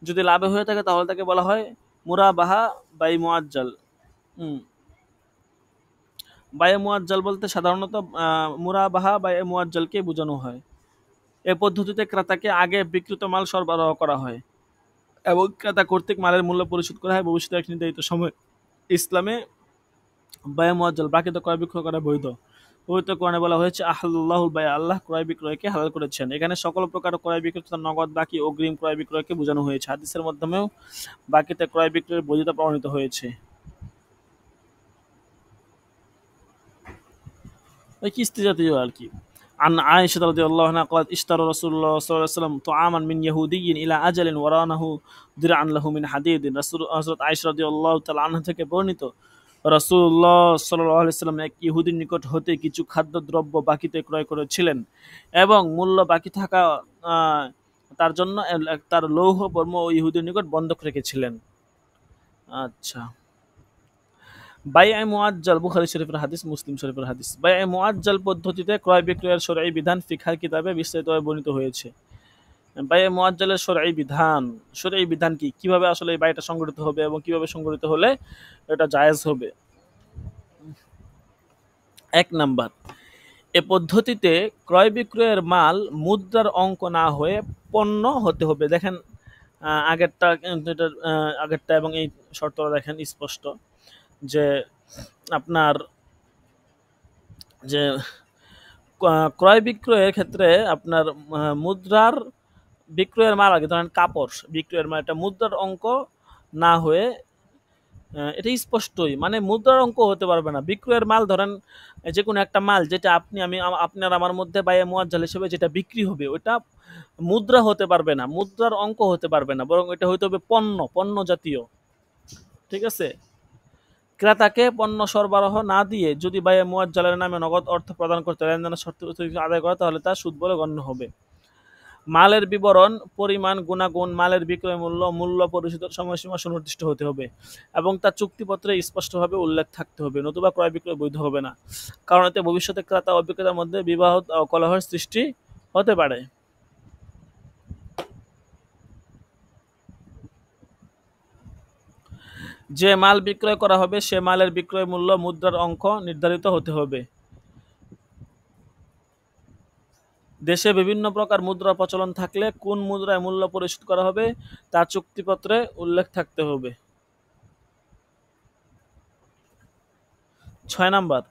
যদি লাভে হয়ে থাকে তাহলে তাকে বলা হয় মুরাবাহা বাই মুয়াজ্জাল। হুম। বায়ে মুয়াজ্জাল বলতে সাধারণত মুরাবাহা বায়ে মুয়াজ্জালকে বোঝানো হয়। এ পদ্ধতিতে ক্রেতাকে আগে বিক্রিত মাল সরবরাহ করা হয় এবং ক্রেতা কর্তৃক মালের মূল্য পরিশোধ করা হয় ভবিষ্যতে এক নির্ধারিত সময়। ইসলামে বায়ে মুয়াজ্জাল বাকিতে ক্রয় বিক্রয় করা বৈধ। পবিত্র কোরআনে বলা হয়েছে আহলাল্লাহুল বায়, আল্লাহ ক্রয় বিক্রয়কে হালাল করেছেন। এখানে সকল প্রকার ক্রয় বিক্রয় তথা নগদ, বাকি, অগ্রিম ক্রয় বিক্রয়কে বোঝানো হয়েছে। হাদিসের মাধ্যমেও বাকিতে ক্রয় বিক্রয়ের বৈধতা প্রমাণিত হয়েছে। ওই কিস্তি জাতীয় আর কি। عن عائشة رضي الله عنها قالت اشترى رسول الله صلى الله عليه وسلم طعاما من يهودي إلى أجل ورانه درعا له من حديد। হযরত আয়েশা রাদিয়াল্লাহু তাআলা আনহা থেকে বর্ণিত, রাসূলুল্লাহ সাল্লাল্লাহু আলাইহি ওয়াসাল্লাম এক ইহুদির নিকট হতে কিছু খাদ্যদ্রব্য বাকিতে ক্রয় করেছিলেন এবং মূল্য বাকি থাকা তার জন্য তার লৌহ বর্ম ও ইহুদির নিকট বন্ধক রেখেছিলেন। আচ্ছা। বাইআ মুআজ্জাল বুখারী শরীফের হাদিস, মুসলিম শরীফের হাদিস। বাইআ মুআজ্জাল পদ্ধতিতে ক্রয় বিক্রয়ের শরঈ বিধান ফিকহের কিতাবে বিস্তারিতভাবে বর্ণিত হয়েছে। বাইআ মুআজ্জালের শরঈ বিধান কি, কিভাবে আসলে এই বাইটা সংগঠিত হবে এবং কিভাবে সংগঠিত হলে এটা জায়েজ হবে। ১ নাম্বার, এ পদ্ধতিতে ক্রয় বিক্রয়ের মাল মুদ্রার অঙ্ক না হয়ে পণ্য হতে হবে। দেখেন আগেরটা এবং এই শর্তটা দেখেন স্পষ্ট যে আপনার যে ক্রয় বিক্রয়ের ক্ষেত্রে আপনার মুদ্রার বিক্রয়ের মাল, আগে ধরেন কাপড় বিক্রয়ের মাল, এটা মুদ্রার অঙ্ক না হয়ে এটা স্পষ্টই, মানে মুদ্রার অঙ্ক হতে পারবে না। বিক্রয়ের মাল ধরেন যে কোনো একটা মাল যেটা আপনার আমার মধ্যে বাইয়ে মুআজ্জাল হিসেবে যেটা বিক্রি হবে ওটা মুদ্রা হতে পারবে না, মুদ্রার অঙ্ক হতে পারবে না, বরং এটা হইতে হবে পণ্য জাতীয়। ঠিক আছে? ক্রেতাকে পণ্য সরবরাহ না দিয়ে যদি বাইয়ে মুআজ্জালের নামে নগদ অর্থ প্রদান করতে লেনদেনের শর্ত আদায় করে তাহলে তা সুদ বলে গণ্য হবে। মালের বিবরণ, পরিমাণ, গুণাগুণ, মালের বিক্রয় মূল্য, মূল্য পরিশোধের সময়সীমা সুনির্দিষ্ট হতে হবে এবং তা চুক্তিপত্রে স্পষ্টভাবে উল্লেখ থাকতে হবে, নতুবা ক্রয় বিক্রয় বৈধ হবে না, কারণ এতে ভবিষ্যতে ক্রেতা ও বিক্রেতার মধ্যে বিবাহ ও কলহের সৃষ্টি হতে পারে। যে মাল বিক্রয় করা হবে সে মালের বিক্রয় মূল্য মুদ্রার অঙ্ক নির্ধারিত হতে হবে। দেশে বিভিন্ন প্রকার মুদ্রা প্রচলন থাকলে কোন মুদ্রায় মূল্য পরিশোধ করা হবে তা চুক্তিপত্রে উল্লেখ থাকতে হবে। ৬ নাম্বার,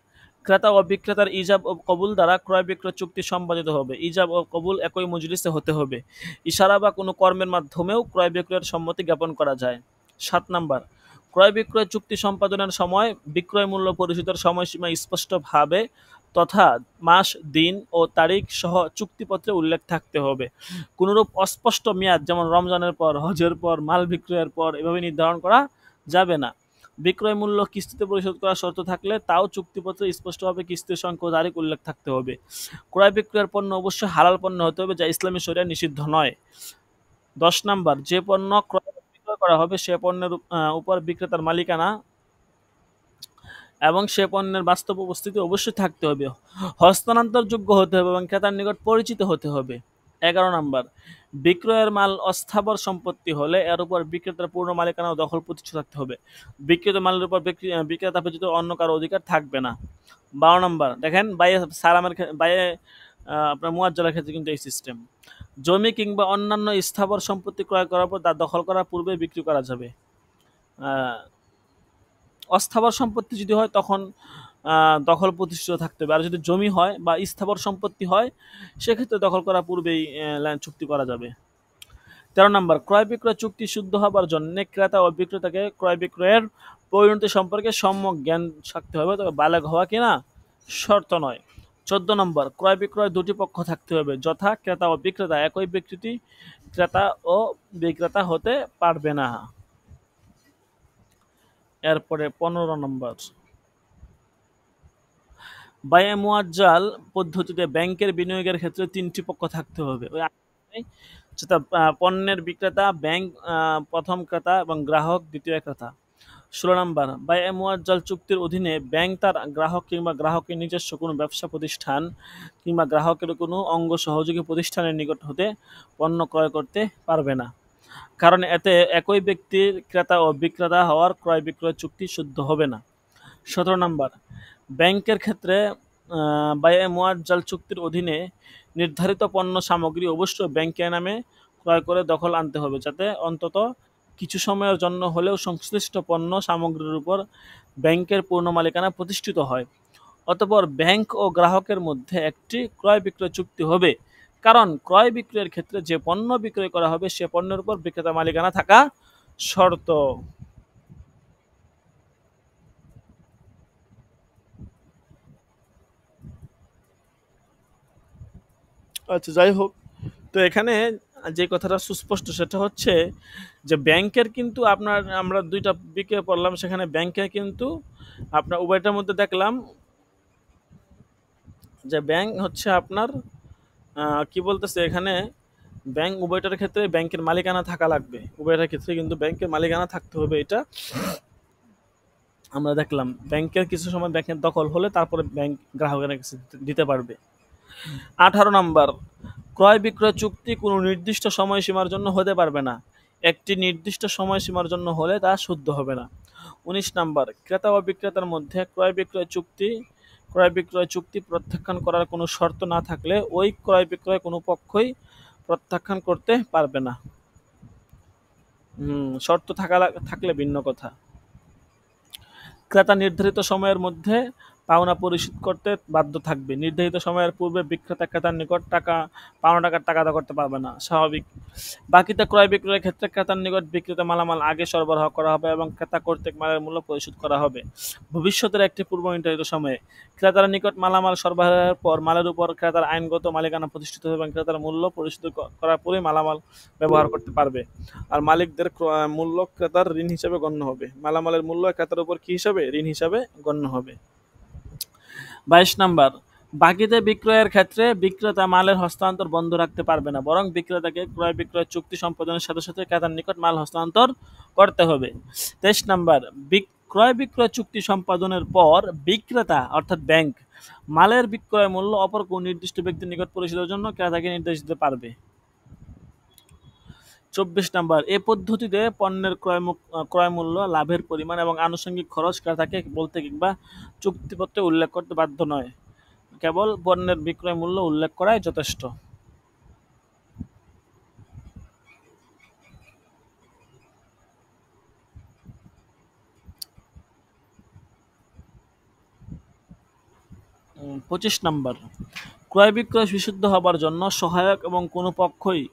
ক্রেতা ও বিক্রেতার ইজাব ও কবুল দ্বারা ক্রয় বিক্রয় চুক্তি সম্পাদিত হবে। ইজাব ও কবুল একই মজলিসে হতে হবে। ইশারা বা কোনো কর্মের মাধ্যমেও ক্রয় বিক্রয়ের সম্মতি জ্ঞাপন করা যায়। ৭ নাম্বার, ক্রয় বিক্রয় চুক্তি সম্পাদনের সময় বিক্রয় মূল্য পরিশোধের সময়সীমা স্পষ্টভাবে তথা মাস, দিন ও তারিখ সহ চুক্তিপত্রে উল্লেখ থাকতে হবে। কোনরূপ অস্পষ্ট মেয়াদ, যেমন রমজানের পর, হজের পর, মাল বিক্রয়ের পর এভাবে নির্ধারণ করা যাবে না। বিক্রয় মূল্য কিস্তিতে পরিশোধ করার শর্ত থাকলে তাও চুক্তিপত্রে স্পষ্টভাবে কিস্তির সংখ্যা ও তারিখ উল্লেখ থাকতে হবে। ক্রয় বিক্রয়ের পণ্য অবশ্যই হালাল পণ্য হতে হবে যা ইসলামী শরিয়ায় নিষিদ্ধ নয়। ১০ নাম্বার, যে পণ্য ক্রয় বিক্রয় করা হবে সে পণ্যের উপর বিক্রেতার মালিকানা এবং সে পণ্যের বাস্তব উপস্থিতি অবশ্যই থাকতে হবে, হস্তান্তরযোগ্য হতে হবে এবং ক্রেতার নিকট পরিচিত হতে হবে। 11 নাম্বার, বিক্রয়ের মাল অস্থাবর সম্পত্তি হলে এর উপর বিক্রেতার পূর্ণ মালিকানা ও দখল প্রতিষ্ঠা থাকতে হবে। বিক্রিত মালের উপর বিক্রেতা ব্যতীত অন্য কারো অধিকার থাকবে না। 12 নাম্বার, দেখেন বাইয়ে সালামের বাইয়ে আপনার মুয়াজ্জালের ক্ষেত্রে কিন্তু এই সিস্টেম। জমি কিংবা অন্যান্য স্থাবর সম্পত্তি ক্রয় করার পর তা দখল করার পূর্বে বিক্রি করা যাবে। অস্থাবর সম্পত্তি যদি হয় তখন দখল প্রতিষ্ঠিত থাকতে হবে, আর যদি জমি হয় বা স্থাবর সম্পত্তি হয় সেক্ষেত্রে দখল করার পূর্বেই চুক্তি করা যাবে। 13 নম্বর, ক্রয় বিক্রয় চুক্তি শুদ্ধ হবার জন্য ক্রেতা ও বিক্রেতাকে ক্রয় বিক্রয়ের পরিণতি সম্পর্কে সম্যক জ্ঞান থাকতে হবে, তবে বালেগ হওয়া কিনা শর্ত নয়। 14 নম্বর, ক্রয় বিক্রয় দুটি পক্ষ থাকতে হবে, যথা ক্রেতা ও বিক্রেতা। একই ব্যক্তি ক্রেতা ও বিক্রেতা হতে পারবে না। এরপরে 15 নম্বর, বায়ে মুয়াজ্জাল পদ্ধতিতে ব্যাংকের বিনিয়োগের ক্ষেত্রে 3টি পক্ষ থাকতে হবে। ওই যেটা পণ্যের বিক্রেতা, ব্যাংক প্রথম ক্রেতা এবং গ্রাহক দ্বিতীয় ক্রেতা। 16 নম্বর, বায়ে মুয়াজ্জাল চুক্তির অধীনে ব্যাংক তার গ্রাহক কিংবা গ্রাহকের নিজস্ব কোনো ব্যবসা প্রতিষ্ঠান কিংবা গ্রাহকের কোনো অঙ্গ সহযোগী প্রতিষ্ঠানের নিকট হতে পণ্য ক্রয় করতে পারবে না, কারণ এতে একই ব্যক্তির ক্রেতা ও বিক্রেতা হওয়ার ক্রয় বিক্রয় চুক্তি শুদ্ধ হবে না। 17 নম্বর, ব্যাংকের ক্ষেত্রে বায়ে মুয়াজ্জাল চুক্তির অধীনে নির্ধারিত পণ্য সামগ্রী অবশ্যই ব্যাংকের নামে ক্রয় করে দখল আনতে হবে, যাতে অন্তত কিছু সময়ের জন্য হলেও সংশ্লিষ্ট পণ্য সামগ্রীর উপর ব্যাংকের পূর্ণ মালিকানা প্রতিষ্ঠিত হয়। অতঃপর ব্যাংক ও গ্রাহকের মধ্যে একটি ক্রয় বিক্রয় চুক্তি হবে, কারণ ক্রয় বিক্রয়ের ক্ষেত্রে যে পণ্য বিক্রয় করা হবে সে পণ্যের উপর বিক্রেতা মালিকানা থাকা শর্ত। আচ্ছা, যাই হোক, তো এখানে যে কথাটা সুস্পষ্ট সেটা হচ্ছে যে ব্যাংকের কিন্তু আপনার, আমরা দুইটা বিক্রয় পড়লাম, সেখানে ব্যাংকের কিন্তু আপনার উভয়টার মধ্যে দেখলাম যে ব্যাংক হচ্ছে আপনার কি বলতেছে এখানে, ব্যাংক উভয়টার ক্ষেত্রে ব্যাংকের মালিকানা থাকা লাগবে, উভয়টার ক্ষেত্রে কিন্তু ব্যাংকের মালিকানা থাকতে হবে। এটা আমরা দেখলাম, ব্যাংকের কিছু সময় ব্যাংকের দখল হলে তারপরে ব্যাংক গ্রাহকের কাছে দিতে পারবে। 18 নম্বর, ক্রয় বিক্রয় চুক্তি কোনো নির্দিষ্ট সময়সীমার জন্য হতে পারবে না, একটি নির্দিষ্ট সময়সীমার জন্য হলে তা শুদ্ধ হবে না। 19 নম্বর, ক্রেতা ও বিক্রেতার মধ্যে ক্রয় বিক্রয় চুক্তি প্রত্যাখ্যান করার কোনো শর্ত না থাকলে ওই ক্রয় বিক্রয় কোনো পক্ষই প্রত্যাখ্যান করতে পারবে না। শর্ত থাকলে ভিন্ন কথা। ক্রেতা নির্ধারিত সময়ের মধ্যে পাওনা পরিশোধ করতে বাধ্য থাকবে, নির্ধারিত সময়ের পূর্বে বিক্রেতা ক্রেতার নিকট পাওনা টাকার টাকা আদা করতে পারবে না, স্বাভাবিক। বাকিতে ক্রয় বিক্রয়ের ক্ষেত্রে ক্রেতার নিকট বিক্রেতা মালামাল আগে সরবরাহ করা হবে এবং ক্রেতা কর্তৃক মালের মূল্য পরিশোধ করা হবে ভবিষ্যতের একটি পূর্ব নির্ধারিত সময়ে। ক্রেতার নিকট মালামাল সরবরাহের পর মালের উপর ক্রেতার আইনগত মালিকানা প্রতিষ্ঠিত হবে এবং ক্রেতার মূল্য পরিশোধ করার পরেই মালামাল ব্যবহার করতে পারবে, আর মালিকদের মূল্য ক্রেতার ঋণ হিসাবে গণ্য হবে। মালামালের মূল্য ক্রেতার উপর কি হিসাবে? ঋণ হিসাবে গণ্য হবে। 22 নাম্বার, বাকিতে বিক্রয়ের ক্ষেত্রে বিক্রেতা মালের হস্তান্তর বন্ধ রাখতে পারবে না, বরং বিক্রেতাকে ক্রয় বিক্রয় চুক্তি সম্পাদনের সাথে সাথে ক্রেতার নিকট মাল হস্তান্তর করতে হবে। 23 নাম্বার, ক্রয় বিক্রয় চুক্তি সম্পাদনের পর বিক্রেতা অর্থাৎ ব্যাংক মালের বিক্রয় মূল্য অপর কোন নির্দিষ্ট ব্যক্তির নিকট পরিশোধের জন্য ক্রেতাকে নির্দেশ দিতে পারবে। 24 নাম্বার, এ পদ্ধতিতে পণ্যের ক্রয় মূল্য, লাভের পরিমাণ এবং আনুষঙ্গিক খরচ ক্রেতাকে বলতে কিংবা চুক্তিপত্রে উল্লেখ করতে বাধ্য নয়, কেবল পণ্যের বিক্রয় মূল্য উল্লেখ করাই যথেষ্ট। পঁচিশ নাম্বার, ক্রয় বিক্রয় বিশুদ্ধ হবার জন্য সহায়ক এবং কোনো পক্ষই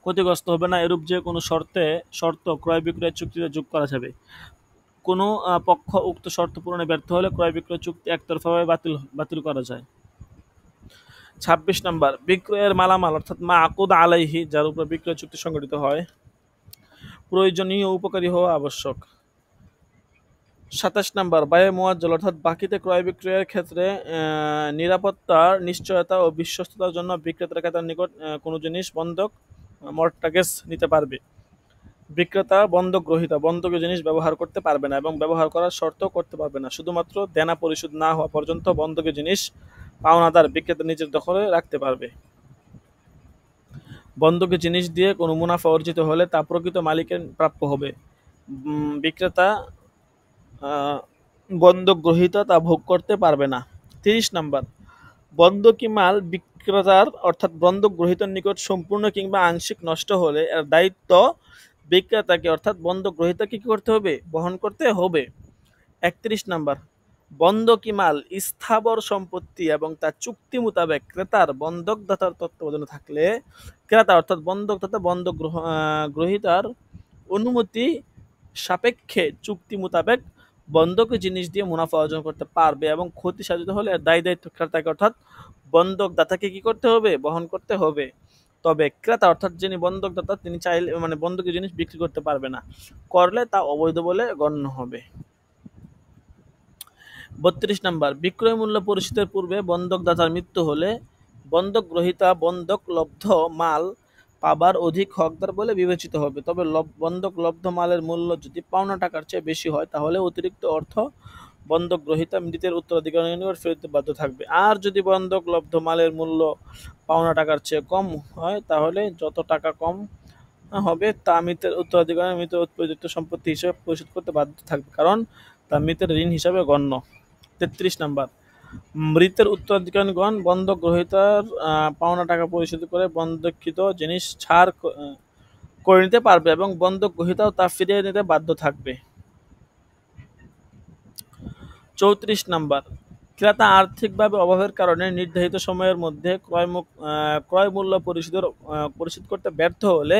ক্ষতিগ্রস্ত হবে না, এরূপ যে কোনো শর্ত ক্রয় বিক্রয় চুক্তিতে যোগ করা যাবে। কোনো পক্ষ উক্ত শর্ত পূরণে ব্যর্থ হলে ক্রয় বিক্রয় চুক্তি একতরফাভাবে বাতিল করা যায়। 26 নাম্বার, বিক্রয়ের মালামাল অর্থাৎ মা আকুদ আলাইহি, যার উপর বিক্রয় চুক্তি সংগঠিত হয়, প্রয়োজনীয় উপকারী হওয়া আবশ্যক। 27 নাম্বার, বায়ে মুয়াজ্জাল অর্থাৎ বাকিতে ক্রয় বিক্রয়ের ক্ষেত্রে নিরাপত্তার নিশ্চয়তা ও বিশ্বস্ততার জন্য বিক্রেতার ক্রেতার নিকট কোনো জিনিস বন্ধক মর্টগেজ নিতে পারবে। বিক্রেতা বন্ধক গ্রহীতা বন্ধকীয় জিনিস ব্যবহার করতে পারবে না এবং ব্যবহার করার শর্ত করতে পারবে না, শুধুমাত্র দেনা পরিশোধ না হওয়া পর্যন্ত বন্ধকীয় জিনিস পাওনাদার বিক্রেতা নিজের দখলে রাখতে পারবে। বন্ধকি জিনিস দিয়ে কোনো মুনাফা অর্জিত হলে তা প্রকৃত মালিকের প্রাপ্য হবে। বিক্রেতা বন্ধক গ্রহীতা তা ভোগ করতে পারবে না। 30 নাম্বার, বন্ধকি মাল বিক্রেতার অর্থাৎ বন্ধক গ্রহীতার নিকট সম্পূর্ণ কিংবা আংশিক নষ্ট হলে এর দায়িত্ব বিক্রেতাকে অর্থাৎ বন্ধক গ্রহীতাকে কি করতে হবে? বহন করতে হবে। 31 নাম্বার, বন্ধকি মাল স্থাবর সম্পত্তি এবং তার চুক্তি মোতাবেক ক্রেতার বন্ধকদাতার তত্ত্বাবধানে থাকলে ক্রেতা অর্থাৎ বন্ধকদাতা বন্ধক গ্রহীতার অনুমতি সাপেক্ষে চুক্তি মোতাবেক বন্ধকি জিনিস দিয়ে মুনাফা অর্জন করতে পারবে এবং ক্ষতি সাধিত হলে এর দায় দায়িত্ব ক্রেতাকে অর্থাৎ বন্ধকদাতাকে কি করতে হবে? বহন করতে হবে। তবে ক্রেতা অর্থাৎ যিনি বন্ধকদাতা তিনি চাইলে মানে বন্ধকি জিনিস বিক্রি করতে পারবে না, করলে তা অবৈধ বলে গণ্য হবে। 32 নাম্বার, বিক্রয় মূল্য পরিশোধের পূর্বে বন্ধকদাতার মৃত্যু হলে বন্ধক গ্রহীতা বন্ধক লব্ধ মাল পাবার অধিক হকদার বলে বিবেচিত হবে। তবে বন্ধক লব্ধ মালের মূল্য যদি পাওনা টাকার চেয়ে বেশি হয় তাহলে অতিরিক্ত অর্থ বন্ধক গ্রহীতা মৃতের উত্তরাধিকারীর নিকট ফেরত বাধ্য থাকবে। আর যদি বন্ধক লব্ধ মালের মূল্য পাওনা টাকার চেয়ে কম হয় তাহলে যত টাকা কম হবে তা মৃতের উত্তরাধিকারী মৃতের উপযুক্ত সম্পত্তি হিসেবে পরিশোধ করতে বাধ্য থাকবে, কারণ তা মৃতের ঋণ হিসাবে গণ্য। 33 নাম্বার, মৃতের উত্তরাধিকারীগণ বন্ধক গ্রহীতার পাওনা টাকা পরিশোধ করে বন্ধককৃত জিনিস ছাড় করে নিতে পারবে এবং বন্ধক গ্রহীতাও তা ফিরিয়ে নিতে বাধ্য থাকবে। 34 নাম্বার, ক্রেতা আর্থিকভাবে অভাবের কারণে নির্ধারিত সময়ের মধ্যে ক্রয় মূল্য পরিশোধ করতে ব্যর্থ হলে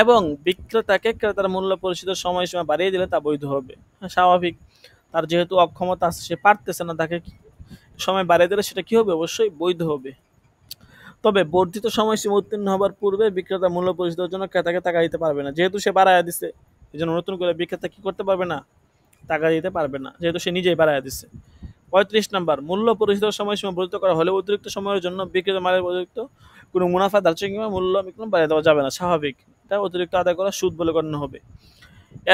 এবং বিক্রেতাকে ক্রেতার মূল্য পরিশোধের সময়সীমা বাড়িয়ে দিলে তা বৈধ হবে। স্বাভাবিক, তার যেহেতু অক্ষমতা আছে, সে পারতেছে না, তাকে সময় বাড়িয়ে দিলে সেটা কি হবে? অবশ্যই বৈধ হবে। তবে বর্ধিত সময়সীমা উত্তীর্ণ হবার পূর্বে বিক্রেতা মূল্য পরিশোধের জন্য ক্রেতাকে টাকা দিতে পারবে না, যেহেতু সে বাড়াইয়া দিছে। এই জন্য নতুন করে বিক্রেতা কি করতে পারবে না? টাকা দিতে পারবে না, যেহেতু সে নিজেই বাড়াইয়া দিছে। 35 নাম্বার, মূল্য পরিশোধের সময়সীমা বর্ধিত করা হলে অতিরিক্ত সময়ের জন্য বিক্রেতা মালের অতিরিক্ত কোনো মুনাফা ধার্য কিংবা মূল্য বাড়িয়ে দেওয়া যাবে না। স্বাভাবিক, এটা অতিরিক্ত আদায় করা সুদ বলে গণ্য হবে।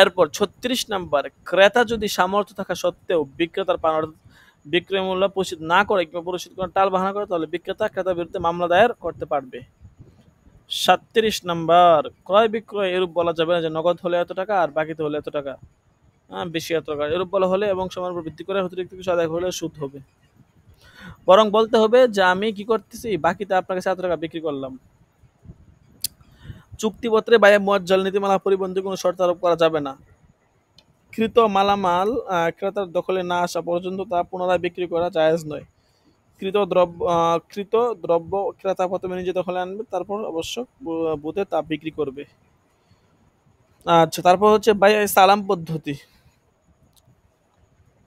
এরপর 36 নাম্বার, ক্রেতা যদি সামর্থ্য থাকা সত্ত্বেও বিক্রেতার বিক্রয় মূল্য পরিশোধ না করে কিংবা পরিশোধ করার টাল বাহানা করে তাহলে বিক্রেতা ক্রেতার বিরুদ্ধে মামলা দায়ের করতে পারবে। 37 নাম্বার, ক্রয় বিক্রয় এরূপ বলা যাবে না যে নগদ হলে এত টাকা আর বাকিতে হলে এত টাকা, বেশি এত টাকা, এরূপ বলা হলে এবং সময়ের উপর ভিত্তি করে অতিরিক্ত কিছু আদায় হলে সুদ হবে। বরং বলতে হবে যে আমি কি করতেছি, বাকিতে আপনার কাছে এত টাকা বিক্রি করলাম। চুক্তিপত্রে বাইরে মুয়াজ্জাল নীতিমালা পরিবন্ধী কোনো শর্ত আরোপ করা যাবে না। কৃত মালামাল ক্রেতার দখলে না আসা পর্যন্ত তা পুনরায় বিক্রি করা জায়েজ নয়। কৃত দ্রব্য ক্রেতা প্রথমে নিজে দখলে আনবে, তারপর অবশ্য বুঝে তা বিক্রি করবে। আচ্ছা, তারপর হচ্ছে সালাম পদ্ধতি।